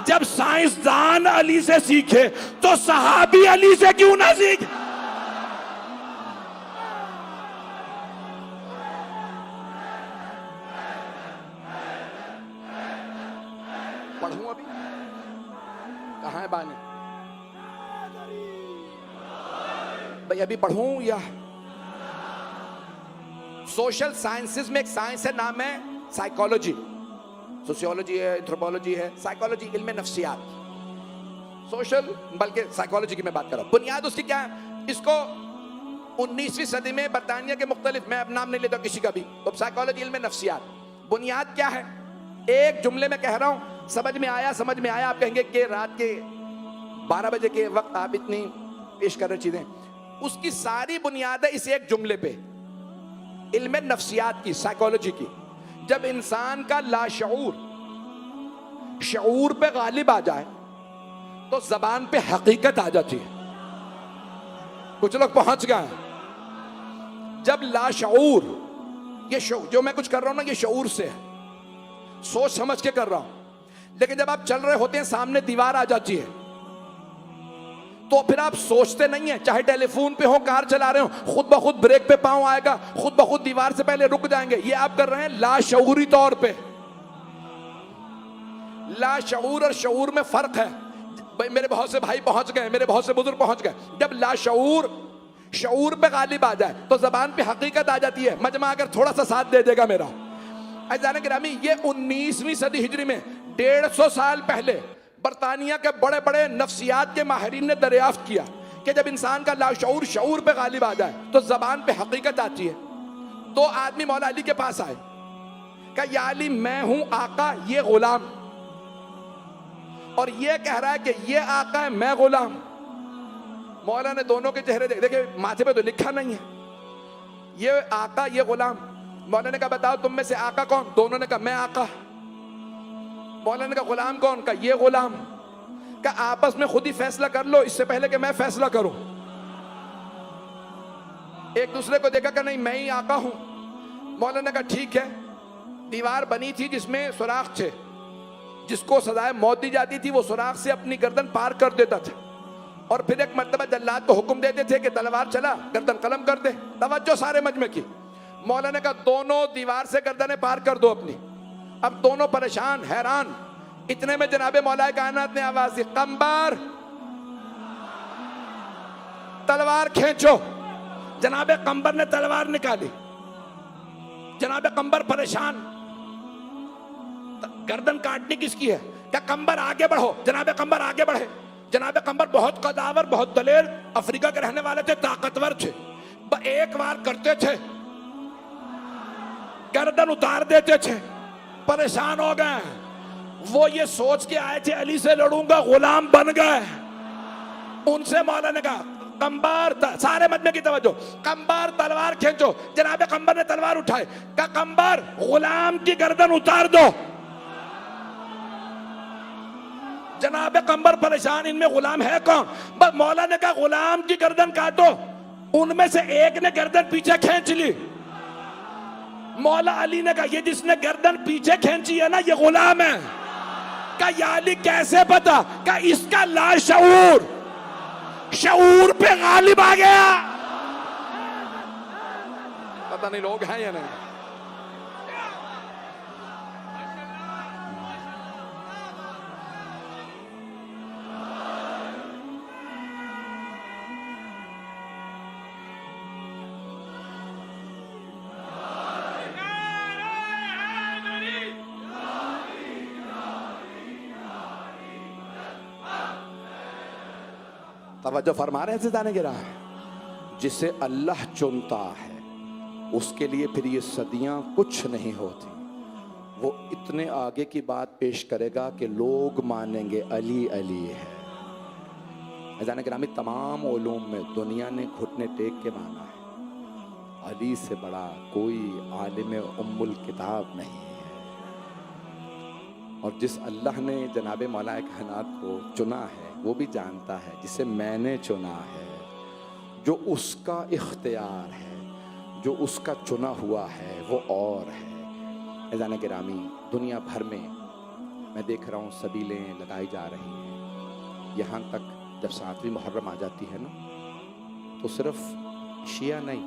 جب سائنسدان علی سے سیکھے تو صحابی علی سے کیوں نہ سیکھ؟ پڑھوں ابھی؟ کہاں ہے بانی بھئی؟ ابھی پڑھوں یا سوشل سائنسز میں ایک سائنس ہے، نام ہے سائیکالوجی۔ سوسیولوجی ہے، اینتھروپولوجی ہے، سائیکالوجی علم نفسیات۔ سوشل بلکہ سائیکالوجی کی میں بات کر رہا ہوں۔ بنیاد اس کی کیا ہے؟ اس کو 19ویں صدی میں برطانیہ کے مختلف، میں اب نام نہیں لیتا کسی کا بھی، تو سائیکالوجی علم نفسیات۔ بنیاد کیا ہے؟ ایک جملے میں کہہ رہا ہوں، سمجھ میں آیا؟ آپ کہیں گے کہ رات کے 12 بجے کے وقت آپ اتنی پیش کر رہے چیزیں، اس کی ساری بنیاد ہے اس ایک جملے پہ، علم نفسیات کی، سائیکالوجی کی۔ جب انسان کا لاشعور شعور پہ غالب آ جائے تو زبان پہ حقیقت آ جاتی ہے۔ کچھ لوگ پہنچ گئے ہیں۔ جب لاشعور، یہ جو میں کچھ کر رہا ہوں نا، یہ شعور سے ہے، سوچ سمجھ کے کر رہا ہوں، لیکن جب آپ چل رہے ہوتے ہیں سامنے دیوار آ جاتی ہے تو پھر آپ سوچتے نہیں ہیں، چاہے ٹیلی فون پہ ہو، کار چلا رہے ہو، خود بخود بریک پہ پاؤں آئے گا، خود بخود دیوار سے پہلے رک جائیں گے۔ یہ آپ کر رہے ہیں لاشعوری طور پہ۔ لاشعور اور شعور میں فرق ہے۔ میرے بہت سے بھائی پہنچ گئے، میرے بہت سے بزرگ پہنچ گئے۔ جب لاشعور شعور پہ غالب آ جائے تو زبان پہ حقیقت آ جاتی ہے۔ مجمع اگر تھوڑا سا ساتھ دے دے گا میرا، عزیزان گرامی، یہ 19ویں صدی ہجری میں 150 سال پہلے برطانیہ کے بڑے بڑے نفسیات کے ماہرین نے دریافت کیا کہ جب انسان کا لاشعور شعور پہ غالب آ جائے تو زبان پہ حقیقت آتی ہے۔ دو آدمی مولا علی کے پاس آئے، کہا یا علی میں ہوں آقا، یہ غلام، اور یہ کہہ رہا ہے کہ یہ آقا ہے میں غلام۔ مولا نے دونوں کے چہرے دیکھے، ماتھے پہ تو لکھا نہیں ہے، یہ آقا یہ غلام۔ مولا نے کہا بتاؤ تم میں سے آقا کون؟ دونوں نے کہا میں آقا۔ مولا نے کہا غلام کون؟ کہا یہ غلام۔ کہا آپس میں خود ہی فیصلہ کر لو اس سے پہلے کہ میں فیصلہ کروں۔ ایک دوسرے کو دیکھا کہ نہیں میں ہی آقا ہوں۔ مولا نے کہا ٹھیک ہے۔ دیوار بنی تھی جس میں سوراخ تھے، جس کو سزائے موت دی جاتی تھی وہ سوراخ سے اپنی گردن پار کر دیتا تھا، اور پھر ایک مرتبہ جلاد کو حکم دیتے تھے کہ تلوار چلا گردن قلم کر دے۔ توجہ سارے مجمع کی۔ مولا نے کہا دونوں دیوار سے گردنیں پار کر دو اپنی۔ اب دونوں پریشان حیران، اتنے میں جناب مولا کائنات نے آواز دی قمبر تلوار کھینچو۔ جناب قمبر نے تلوار نکالی۔ جناب قمبر پریشان، گردن کاٹنی کس کی ہے؟ کیا قمبر آگے بڑھو۔ جناب قمبر آگے بڑھے۔ جناب قمبر بہت قداور، بہت دلیر، افریقہ کے رہنے والے تھے، طاقتور تھے، ایک بار کرتے تھے گردن اتار دیتے تھے۔ پریشان ہو گئے، وہ یہ سوچ کے آئے تھے علی سے لڑوں گا، غلام بن گئے۔ ان سے مولا نے کہا قمبر، سارے مجمع کی توجہ، قمبر تلوار کھینچو۔ جناب قمبر نے تلوار اٹھائے، کہا قمبر غلام کی گردن اتار دو۔ جناب قمبر پریشان، ان میں غلام ہے کون؟ بس مولا نے کہا غلام کی گردن کاٹو۔ ان میں سے ایک نے گردن پیچھے کھینچ لی۔ مولا علی نے کہا یہ جس نے گردن پیچھے کھینچی ہے نا یہ غلام ہے۔ کہا یا علی کیسے پتا؟ کہا اس کا لاشعور شعور پہ غالب آ گیا۔ پتہ نہیں لوگ ہیں یا نہیں۔ توجہ فرما رہے ہیں عزیزان گراں، جسے اللہ چنتا ہے اس کے لیے پھر یہ صدیاں کچھ نہیں ہوتی۔ وہ اتنے آگے کی بات پیش کرے گا کہ لوگ مانیں گے علی علی ہے۔ عزیزان گرامی، تمام علوم میں دنیا نے گھٹنے ٹیک کے مانا ہے علی سے بڑا کوئی عالم ام الکتاب نہیں ہے۔ اور جس اللہ نے جناب مولا کائنات کو چنا ہے وہ بھی جانتا ہے جسے میں نے چنا ہے، جو اس کا اختیار ہے، جو اس کا چنا ہوا ہے وہ اور ہے۔ عزیزان گرامی، دنیا بھر میں میں دیکھ رہا ہوں سبیلیں لگائی جا رہی ہیں۔ یہاں تک جب 7ویں محرم آ جاتی ہے نا تو صرف شیعہ نہیں،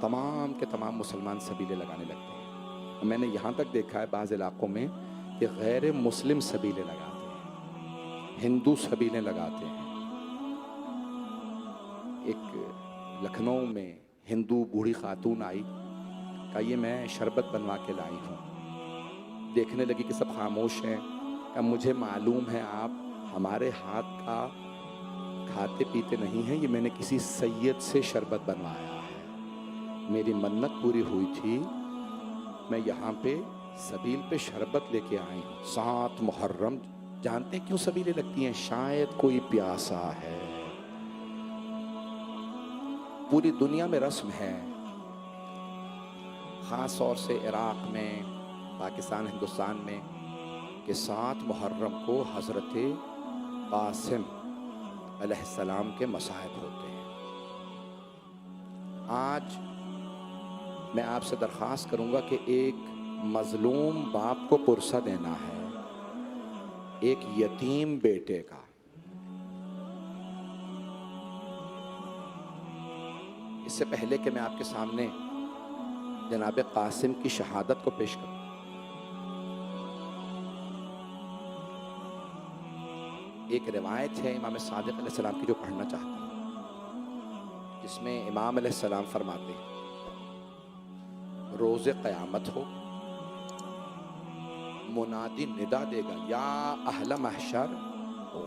تمام کے تمام مسلمان سبیلیں لگانے لگتے ہیں۔ میں نے یہاں تک دیکھا ہے بعض علاقوں میں کہ غیر مسلم سبیلیں لگاتے ہیں، ہندو سبیلیں لگاتے ہیں۔ ایک لکھنؤ میں ہندو بوڑھی خاتون آئی، کہا یہ میں شربت بنوا کے لائی ہوں۔ دیکھنے لگی کہ سب خاموش ہیں، کہا مجھے معلوم ہے آپ ہمارے ہاتھ کا کھاتے پیتے نہیں ہیں، یہ میں نے کسی سید سے شربت بنوایا ہے، میری منت پوری ہوئی تھی، میں یہاں پہ سبیل پہ شربت لے کے آئی ہوں۔ 7 محرم جانتے ہیں کیوں سبیلیں لگتی ہیں؟ شاید کوئی پیاسا ہے۔ پوری دنیا میں رسم ہے، خاص طور سے عراق میں، پاکستان، ہندوستان میں، کہ 7 محرم کو حضرت قاسم علیہ السلام کے مصائب ہوتے ہیں۔ آج میں آپ سے درخواست کروں گا کہ ایک مظلوم باپ کو پرسہ دینا ہے، ایک یتیم بیٹے کا۔ اس سے پہلے کہ میں آپ کے سامنے جناب قاسم کی شہادت کو پیش کروں، ایک روایت ہے امام صادق علیہ السلام کی جو پڑھنا چاہتا ہوں، جس میں امام علیہ السلام فرماتے ہیں روز قیامت ہو، منادی ندا دے گا یا اہل محشر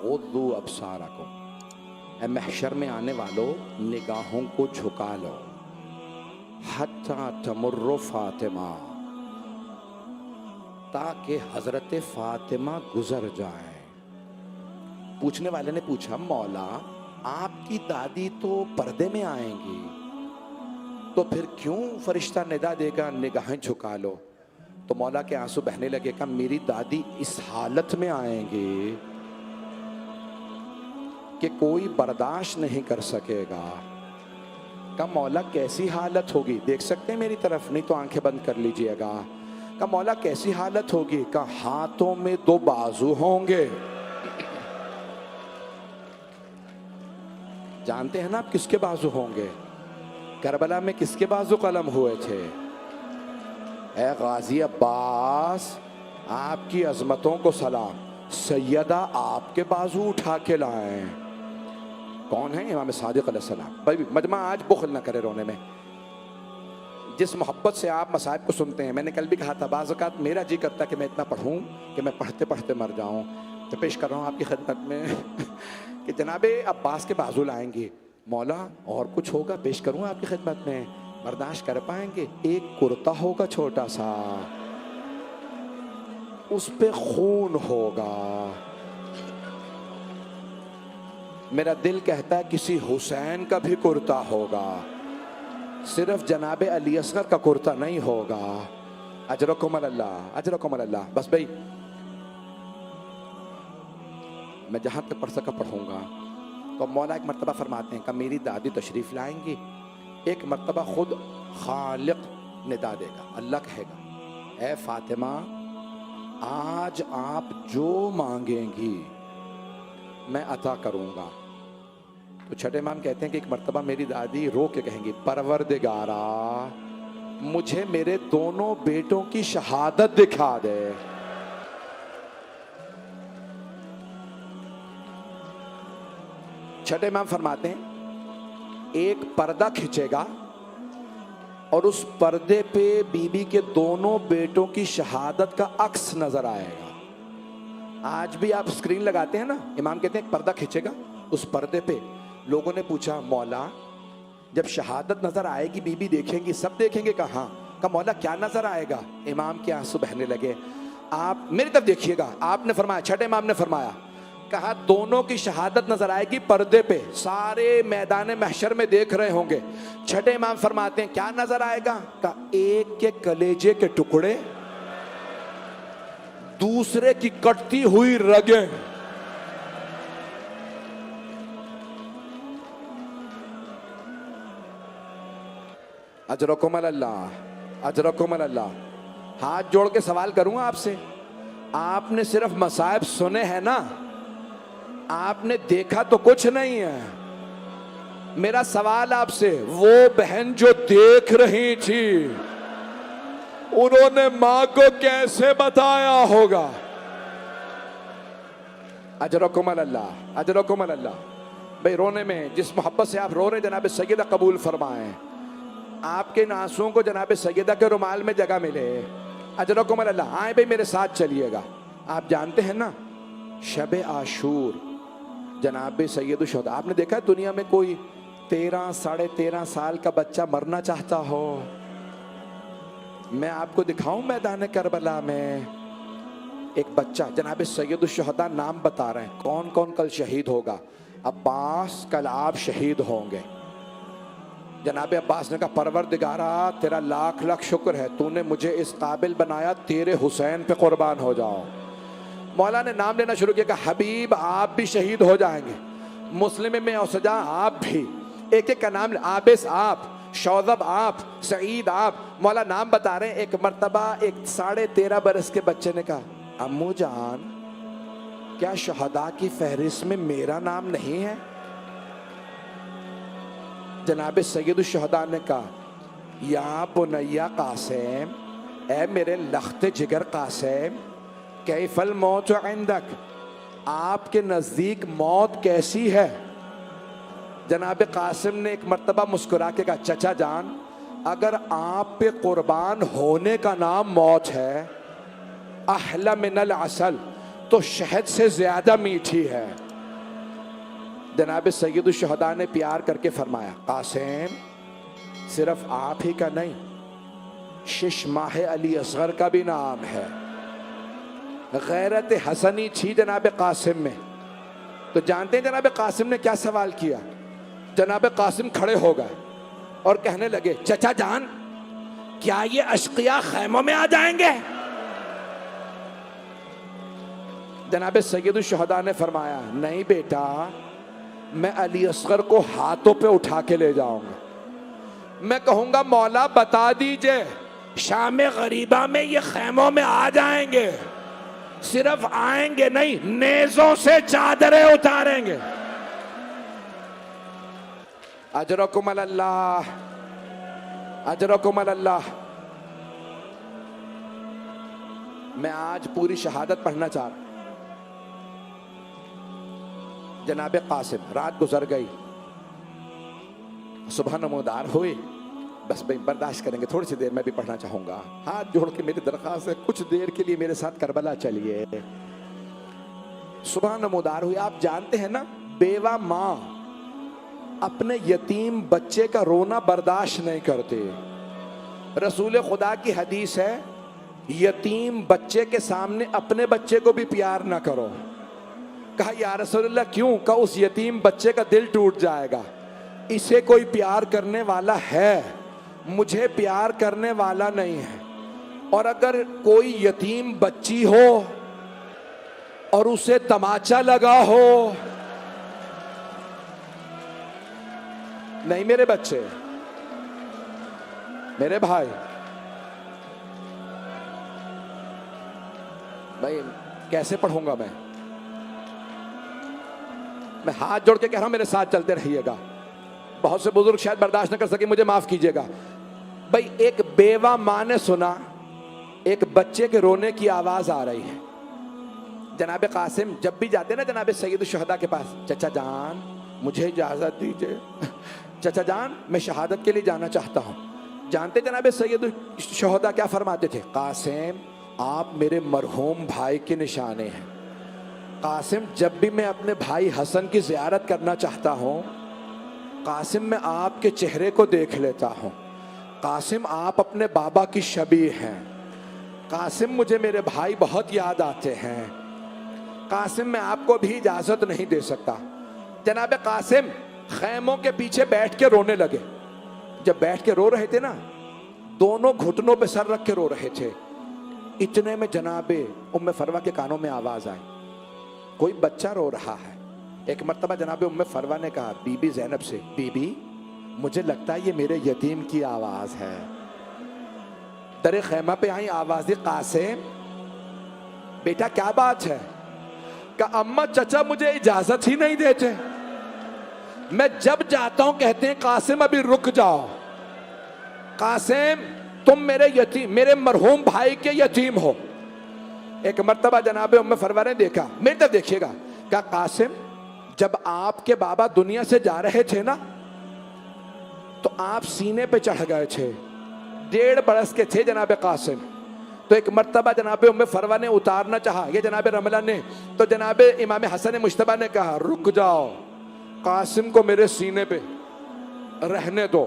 غضوا ابصارکم، اے محشر میں آنے والو نگاہوں کو جھکا لو، حتی تمر فاطمہ، تاکہ حضرت فاطمہ گزر جائیں۔ پوچھنے والے نے پوچھا مولا آپ کی دادی تو پردے میں آئیں گی، تو پھر کیوں فرشتہ ندا دے گا نگاہیں جھکا لو؟ تو مولا کے آنسو بہنے لگے، کہا میری دادی اس حالت میں آئیں گے کہ کوئی برداشت نہیں کر سکے گا۔ کہا مولا کیسی حالت ہوگی؟ دیکھ سکتے ہیں میری طرف؟ نہیں تو آنکھیں بند کر لیجئے گا۔ کہا مولا کیسی حالت ہوگی؟ کہا ہاتھوں میں 2 بازو ہوں گے۔ جانتے ہیں نا آپ کس کے بازو ہوں گے؟ کربلا میں کس کے بازو قلم ہوئے تھے؟ اے غازی عباس آپ کی عظمتوں کو سلام، سیدہ آپ کے بازو اٹھا کے لائیں۔ کون ہیں؟ امام صادق علیہ السلام۔ بھائی مجمع آج بخل نہ کرے رونے میں، جس محبت سے آپ مصائب کو سنتے ہیں۔ میں نے کل بھی کہا تھا بعض اوقات میرا جی کرتا ہے کہ میں اتنا پڑھوں کہ میں پڑھتے پڑھتے مر جاؤں۔ تو پیش کر رہا ہوں آپ کی خدمت میں کہ جناب عباس کے بازو لائیں گے۔ مولا اور کچھ ہوگا؟ پیش کروں آپ کی خدمت میں، برداشت کر پائیں گے؟ ایک کرتا ہوگا چھوٹا سا، اس پہ خون ہوگا۔ میرا دل کہتا ہے کسی حسین کا بھی کرتا ہوگا، صرف جناب علی اصغر کا کرتا نہیں ہوگا۔ اجرکم اللہ، اجرکم اللہ۔ بس بھائی میں جہاں تک پڑھ سکا پڑھوں گا۔ تو مولا ایک مرتبہ فرماتے ہیں کہ میری دادی تشریف لائیں گی، ایک مرتبہ خود خالق ندا دے گا، اللہ کہے گا اے فاطمہ آج آپ جو مانگیں گی میں عطا کروں گا۔ تو چھٹے امام کہتے ہیں کہ ایک مرتبہ میری دادی رو کے کہیں گی پروردگارا مجھے میرے دونوں بیٹوں کی شہادت دکھا دے۔ چھٹے امام فرماتے ہیں ایک پردہ کھچے گا اور اس پردے پہ بی بی کے دونوں بیٹوں کی شہادت کا عکس نظر آئے گا۔ آج بھی آپ سکرین لگاتے ہیں نا، امام کہتے ہیں ایک پردہ کھچے گا، اس پردے پہ لوگوں نے پوچھا مولا جب شہادت نظر آئے گی بی بی دیکھیں گی، سب دیکھیں گے؟ کہاں؟ کہا مولا کیا نظر آئے گا؟ امام کے آنسو بہنے لگے۔ آپ میری طرف دیکھیے گا، آپ نے فرمایا، چھٹے امام نے فرمایا، کہا دونوں کی شہادت نظر آئے گی پردے پہ، سارے میدان محشر میں دیکھ رہے ہوں گے۔ چھٹے امام فرماتے ہیں کیا نظر آئے گا؟ کہا ایک کے کلیجے کے ٹکڑے، دوسرے کی کٹتی ہوئی رگیں۔ اجرکم اللہ، اجرکم اللہ۔ ہاتھ جوڑ کے سوال کروں آپ سے، آپ نے صرف مصائب سنے ہیں نا، آپ نے دیکھا تو کچھ نہیں ہے۔ میرا سوال آپ سے، وہ بہن جو دیکھ رہی تھی انہوں نے ماں کو کیسے بتایا ہوگا؟ اجرکم اللہ، اجرکم اللہ۔ بھئی رونے میں جس محبت سے آپ رو رہے جناب سیدہ قبول فرمائیں، آپ کے آنسوؤں کو جناب سیدہ کے رومال میں جگہ ملے۔ اجرکم اللہ۔ آئیں بھئی میرے ساتھ چلیے گا۔ آپ جانتے ہیں نا شب عاشور جناب سید الشہداء، آپ نے دیکھا ہے دنیا میں کوئی 13 ساڑھے 13 سال کا بچہ مرنا چاہتا ہو؟ میں آپ کو دکھاؤں میدان کربلا میں ایک بچہ، جناب سید الشہداء نام بتا رہے ہیں کون کون کل شہید ہوگا۔ عباس کل آپ شہید ہوں گے۔ جناب عباس نے کہا پروردگارا تیرا لاکھ لاکھ شکر ہے، تو نے مجھے اس قابل بنایا، تیرے حسین پہ قربان ہو جاؤ۔ مولا نے نام لینا شروع کیا کہ حبیب آپ بھی شہید ہو جائیں گے، مسلم میں اوسجا آپ بھی، ایک ایک کا نام، عابس آپ، شوذب آپ، سعید آپ، مولا نام بتا رہے ہیں۔ ایک مرتبہ ایک 13.5 برس کے بچے نے کہا امو جان کیا شہداء کی فہرست میں میرا نام نہیں ہے؟ جناب سید الشہداء نے کہا یا بنیا قاسم، اے میرے لخت جگر قاسم، کیف الموت عندک، آپ کے نزدیک موت کیسی ہے؟ جناب قاسم نے ایک مرتبہ مسکرا کے کہا چچا جان اگر آپ پہ قربان ہونے کا نام موت ہے، احلی من العسل، تو شہد سے زیادہ میٹھی ہے۔ جناب سید الشہداء نے پیار کر کے فرمایا قاسم صرف آپ ہی کا نہیں، شش ماہ علی اصغر کا بھی نام ہے۔ غیرت حسنی تھی جناب قاسم میں، تو جانتے ہیں جناب قاسم نے کیا سوال کیا؟ جناب قاسم کھڑے ہو گئے اور کہنے لگے چچا جان کیا یہ اشقیاء خیموں میں آ جائیں گے؟ جناب سید الشہداء نے فرمایا نہیں بیٹا، میں علی اصغر کو ہاتھوں پہ اٹھا کے لے جاؤں گا، میں کہوں گا مولا بتا دیجئے شام غریبہ میں یہ خیموں میں آ جائیں گے، صرف آئیں گے نہیں نیزوں سے چادریں اتاریں گے۔ اجرکم اللہ، اجرکم اللہ۔ میں آج پوری شہادت پڑھنا چاہ رہا ہوں۔ جناب قاسم، رات گزر گئی، صبح نمودار ہوئی، بس بھائی برداشت کریں گے، تھوڑی سی دیر میں بھی پڑھنا چاہوں گا، ہاتھ جوڑ کے میری درخواست ہے کچھ دیر کے لیے میرے ساتھ کربلا چلیے۔ صبح نمودار ہوئی، آپ جانتے ہیں نا بیوہ ماں اپنے یتیم بچے کا رونا برداشت نہیں کرتے۔ رسول خدا کی حدیث ہے یتیم بچے کے سامنے اپنے بچے کو بھی پیار نہ کرو۔ کہا یا رسول اللہ کیوں؟ کہا اس یتیم بچے کا دل ٹوٹ جائے گا، اسے کوئی پیار کرنے والا ہے، مجھے پیار کرنے والا نہیں ہے۔ اور اگر کوئی یتیم بچی ہو اور اسے تماچا لگا ہو، نہیں میرے بچے، میرے بھائی، بھائی کیسے پڑھوں گا میں ہاتھ جوڑ کے کہہ رہا ہوں میرے ساتھ چلتے رہیے گا، بہت سے بزرگ شاید برداشت نہ کر سکے، مجھے معاف کیجئے گا۔ بھائی ایک بیوہ ماں نے سنا ایک بچے کے رونے کی آواز آ رہی ہے۔ جناب قاسم جب بھی جاتے نا جناب سید الشہداء کے پاس، چچا جان مجھے اجازت دیجئے، چچا جان میں شہادت کے لیے جانا چاہتا ہوں۔ جانتے جناب سید الشہداء کیا فرماتے تھے؟ قاسم آپ میرے مرحوم بھائی کے نشانے ہیں۔ قاسم جب بھی میں اپنے بھائی حسن کی زیارت کرنا چاہتا ہوں، قاسم میں آپ کے چہرے کو دیکھ لیتا ہوں، قاسم آپ اپنے بابا کی شبیہ ہیں، قاسم مجھے میرے بھائی بہت یاد آتے ہیں، قاسم میں آپ کو بھی اجازت نہیں دے سکتا۔ جناب قاسم خیموں کے پیچھے بیٹھ کے رونے لگے۔ جب بیٹھ کے رو رہے تھے نا، دونوں گھٹنوں پہ سر رکھ کے رو رہے تھے، اتنے میں جناب ام فروہ کے کانوں میں آواز آئی، کوئی بچہ رو رہا ہے۔ ایک مرتبہ جناب ام فروہ نے کہا بی بی زینب سے، بی بی مجھے لگتا ہے یہ میرے یتیم کی آواز ہے۔ در خیمہ پہ آئی، آواز دی قاسم بیٹا کیا بات ہے؟ کہ اماں چچا مجھے اجازت ہی نہیں دیتے، میں جب جاتا ہوں کہتے ہیں قاسم ابھی رک جاؤ، قاسم تم میرے یتیم، میرے مرحوم بھائی کے یتیم ہو۔ ایک مرتبہ جناب ام فروہ نے دیکھا، میرے طرف دیکھیے گا، کہا قاسم جب آپ کے بابا دنیا سے جا رہے تھے نا تو آپ سینے پہ چڑھ گئے تھے، 1.5 برس کے تھے جناب قاسم۔ تو ایک مرتبہ جناب ام فروہ نے اتارنا چاہا، یہ جناب رملہ نے، تو جناب امام حسن مجتبیٰ نے کہا رک جاؤ، قاسم کو میرے سینے پہ رہنے دو۔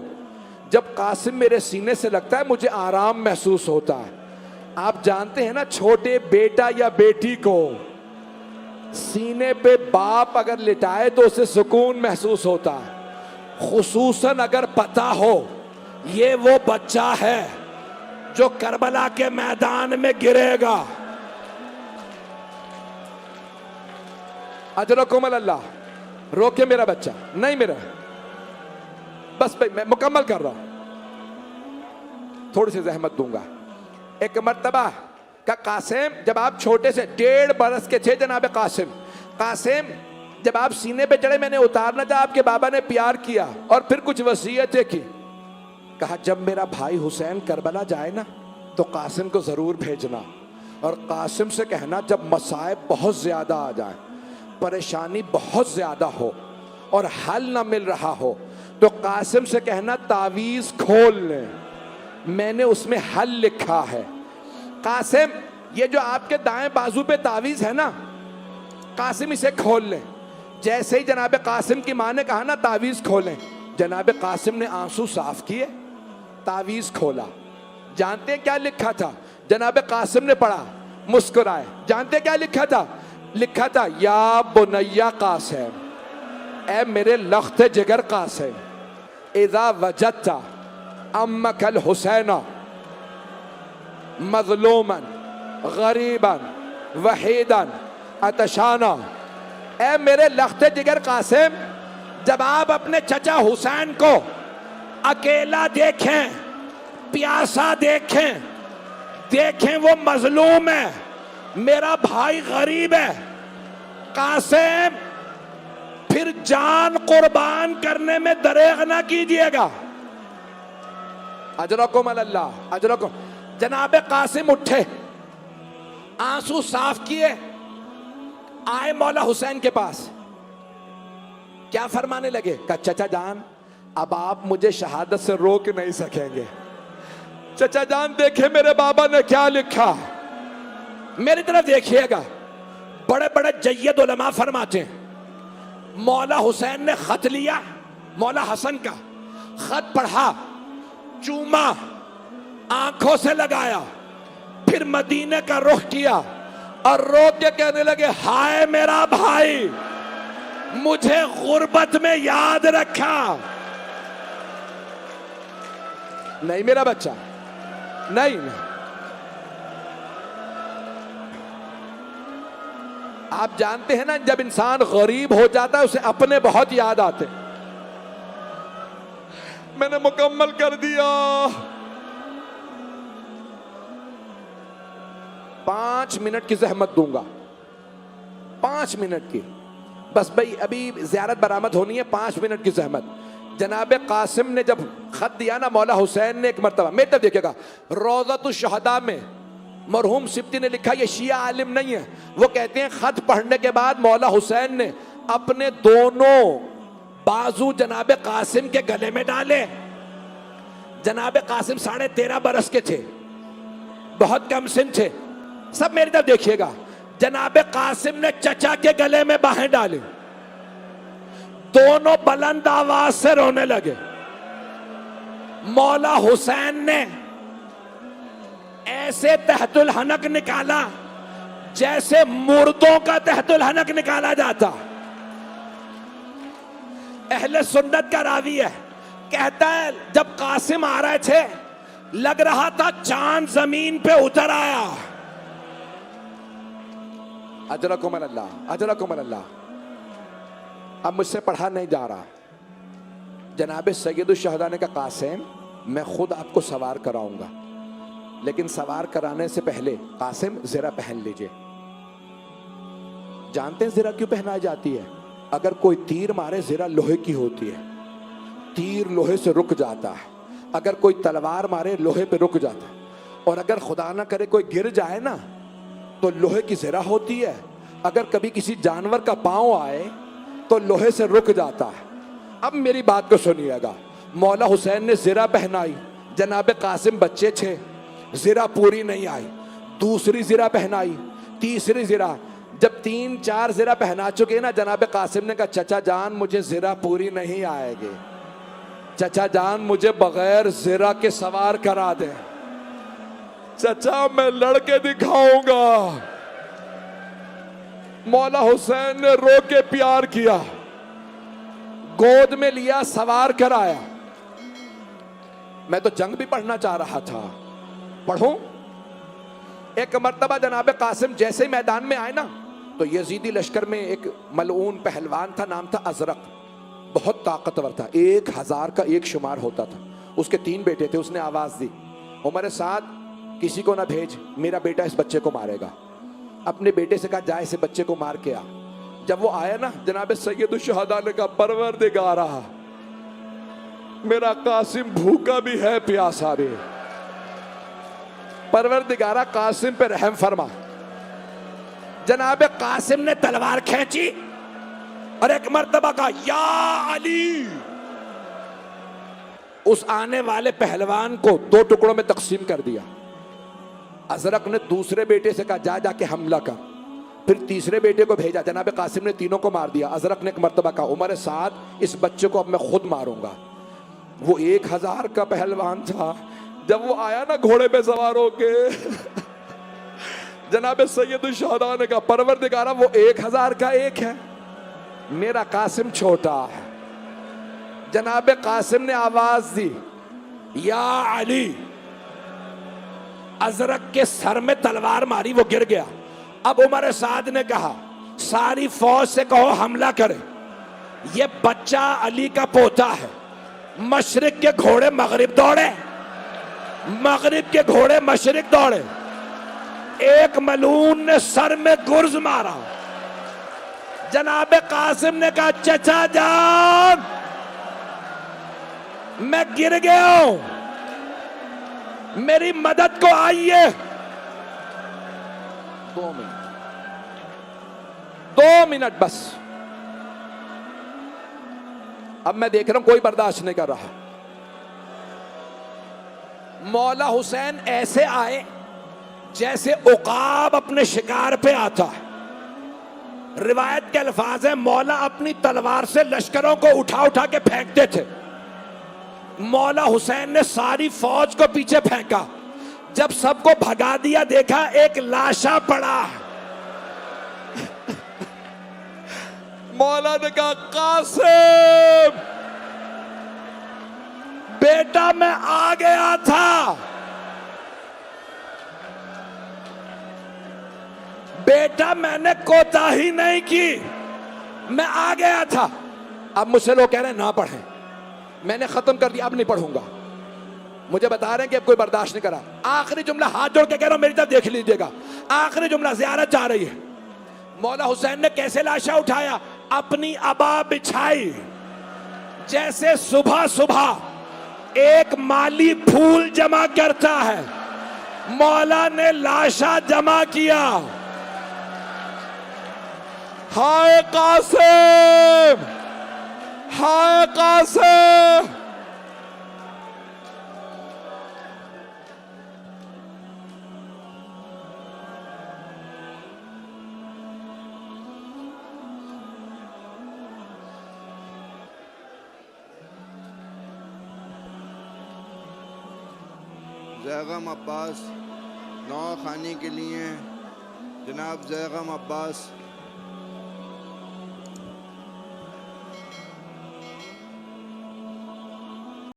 جب قاسم میرے سینے سے لگتا ہے مجھے آرام محسوس ہوتا ہے۔ آپ جانتے ہیں نا چھوٹے بیٹا یا بیٹی کو سینے پہ باپ اگر لٹائے تو اسے سکون محسوس ہوتا ہے، خصوصاً اگر پتہ ہو یہ وہ بچہ ہے جو کربلا کے میدان میں گرے گا۔ اجرکم اللہ، روکے میرا بچہ نہیں، میرا بس میں مکمل کر رہا ہوں، تھوڑی سی زحمت دوں گا۔ ایک مرتبہ کہ قاسم جب آپ چھوٹے سے 1.5 برس کے تھے جناب قاسم جب آپ سینے پہ چڑھے، میں نے اتارنا تھا، آپ کے بابا نے پیار کیا اور پھر کچھ وصیتیں کی۔ کہا جب میرا بھائی حسین کربلا جائے نا تو قاسم کو ضرور بھیجنا، اور قاسم سے کہنا جب مصائب بہت زیادہ آ جائیں، پریشانی بہت زیادہ ہو اور حل نہ مل رہا ہو تو قاسم سے کہنا تعویذ کھول لیں، میں نے اس میں حل لکھا ہے۔ قاسم یہ جو آپ کے دائیں بازو پہ تعویذ ہے نا، قاسم اسے کھول لیں۔ جیسے ہی جناب قاسم کی ماں نے کہا نا تعویذ کھولیں، جناب قاسم نے آنسو صاف کیے تعویذ کھولا. جانتے ہیں کیا لکھا تھا؟ جناب قاسم نے پڑھا, مسکرائے. جانتے کیا لکھا تھا؟ لکھا تھا یا بنیا قاسم, اے میرے لخت جگر قاسم, اذا وجدت امک الحسین مظلوما غریبا وحیدا عطشانا, اے میرے لخت جگر قاسم, جب آپ اپنے چچا حسین کو اکیلا دیکھیں, پیاسا دیکھیں, دیکھیں وہ مظلوم ہے, میرا بھائی غریب ہے, قاسم پھر جان قربان کرنے میں دریغ نہ کیجئے گا. اجرکم اللہ, اجرکم. جناب قاسم اٹھے, آنسو صاف کیے, آئے مولا حسین کے پاس. کیا فرمانے لگے؟ کہا چچا جان اب آپ مجھے شہادت سے روک نہیں سکیں گے. چچا جان دیکھیں میرے بابا نے کیا لکھا, میری طرف دیکھیے گا. بڑے بڑے جید علماء فرماتے ہیں مولا حسین نے خط لیا, مولا حسن کا خط پڑھا, چوما, آنکھوں سے لگایا, پھر مدینے کا رخ کیا اور رو کے کہنے لگے ہائے میرا بھائی, مجھے غربت میں یاد رکھا. نہیں میرا بچہ, نہیں. آپ جانتے ہیں نا جب انسان غریب ہو جاتا ہے اسے اپنے بہت یاد آتے. میں نے مکمل کر دیا. 5 منٹ کی زحمت دوں گا, 5 منٹ کی بس بھائی, ابھی زیارت برآمد ہونی ہے, 5 منٹ کی زحمت. جناب قاسم نے جب خط دیا نا مولا حسین نے ایک مرتبہ, میری طرف دیکھے گا, روضۃ الشہداء میں مرحوم سبتی نے لکھا, یہ شیعہ عالم نہیں ہے, وہ کہتے ہیں خط پڑھنے کے بعد مولا حسین نے اپنے دونوں بازو جناب قاسم کے گلے میں ڈالے. جناب قاسم 13.5 برس کے تھے, بہت کم سن تھے. سب میری طرف دیکھیے گا, جناب قاسم نے چچا کے گلے میں باہیں ڈالی, دونوں بلند آواز سے رونے لگے. مولا حسین نے ایسے تحت الحنک نکالا جیسے مردوں کا تحت الحنک نکالا جاتا. اہل سنت کا راوی ہے, کہتا ہے جب قاسم آ رہے تھے لگ رہا تھا چاند زمین پہ اتر آیا. اجرکم اللہ, اجرکم اللہ. اب مجھ سے پڑھا نہیں جا رہا. جناب سید الشہداء نے کہا قاسم میں خود آپ کو سوار کراؤں گا, لیکن سوار کرانے سے پہلے قاسم زرہ پہن لیجئے. جانتے ہیں زرہ کیوں پہنائی جاتی ہے؟ اگر کوئی تیر مارے, زرہ لوہے کی ہوتی ہے, تیر لوہے سے رک جاتا ہے. اگر کوئی تلوار مارے لوہے پہ رک جاتا ہے. اور اگر خدا نہ کرے کوئی گر جائے نا تو لوہے کی زرہ ہوتی ہے. اگر کبھی کسی جانور کا پاؤں آئے تو لوہے سے رک جاتا ہے. اب میری بات کو سنیے گا, مولا حسین نے زرہ پہنائی. جناب قاسم بچے تھے, زرہ پوری نہیں آئی. دوسری زرہ پہنائی, تیسری زرہ. جب 3-4 زرہ پہنا چکے نا, جناب قاسم نے کہا چچا جان مجھے زرہ پوری نہیں آئے گی, چچا جان مجھے بغیر زرہ کے سوار کرا دیں. چچا میں لڑ کے دکھاؤں گا. مولا حسین نے رو کے پیار کیا, گود میں لیا, سوار کرایا. میں تو جنگ بھی پڑھنا چاہ رہا تھا, پڑھوں. ایک مرتبہ جناب قاسم جیسے میدان میں آئے نا تو یزیدی لشکر میں ایک ملعون پہلوان تھا, نام تھا ازرق, بہت طاقتور تھا, 1000 کا ایک شمار ہوتا تھا. اس کے 3 بیٹے تھے. اس نے آواز دی عمر سعد کسی کو نہ بھیج, میرا بیٹا اس بچے کو مارے گا. اپنے بیٹے سے کہا جا اسے بچے کو مار کے آ. جب وہ آیا نا, جناب سید الشہداء نے کہا پروردگارا میرا قاسم بھوکا بھی ہے پیاسا بھی, پروردگارا قاسم پہ رحم فرما. جناب قاسم نے تلوار کھینچی اور ایک مرتبہ کہا یا علی. اس آنے والے پہلوان کو 2 ٹکڑوں میں تقسیم کر دیا. ازرق نے دوسرے بیٹے سے کہا جا کے حملہ کر. پھر تیسرے بیٹے کو بھیجا. جناب قاسم نے تینوں کو مار دیا. ازرق نے ایک مرتبہ کہا عمر سعد اس بچے کو اب میں خود ماروں گا. وہ 1000 کا پہلوان تھا، جب وہ آیا نا گھوڑے پہ سوار ہو کے، جناب سید الشہداء نے کہا پروردگارا وہ 1000 کا ایک ہے، میرا قاسم چھوٹا ہے۔ جناب قاسم نے آواز دی یا علی، ازرق کے سر میں تلوار ماری، وہ گر گیا۔ اب عمر سعد نے کہا ساری فوج سے کہو حملہ کرے، یہ بچہ علی کا پوتا ہے۔ مشرق کے گھوڑے مغرب دوڑے، مغرب کے گھوڑے مشرق دوڑے۔ ایک ملعون نے سر میں گرز مارا۔ جناب قاسم نے کہا چچا جان میں گر گیا ہوں، میری مدد کو آئیے۔ 2 منٹ بس۔ اب میں دیکھ رہا ہوں کوئی برداشت نہیں کر رہا۔ مولا حسین ایسے آئے جیسے عقاب اپنے شکار پہ آتا ہے۔ روایت کے الفاظ ہیں مولا اپنی تلوار سے لشکروں کو اٹھا اٹھا کے پھینکتے تھے۔ مولا حسین نے ساری فوج کو پیچھے پھینکا، جب سب کو بھگا دیا دیکھا ایک لاشا پڑا۔ مولا نے کہا قاسم بیٹا میں آ گیا تھا، بیٹا میں نے کوتاہی نہیں کی، میں آ گیا تھا۔ اب مجھ سے لوگ کہہ رہے ہیں نہ پڑھیں، میں نے ختم کر دیا اب نہیں پڑھوں گا۔ مجھے بتا رہے ہیں کہ اب کوئی برداشت نہیں کرا۔ آخری جملہ ہاتھ جوڑ کے کہہ رہا ہوں میری طرف دیکھ لیجئے گا، آخری جملہ زیارت جا رہی ہے۔ مولا حسین نے کیسے لاشا اٹھایا؟ اپنی عبا بچھائی، جیسے صبح صبح ایک مالی پھول جمع کرتا ہے، مولا نے لاشا جمع کیا۔ ہائے قاسم، ہائے قاسم۔ زیغم عباس نو خانی کے لیے جناب زیغم عباس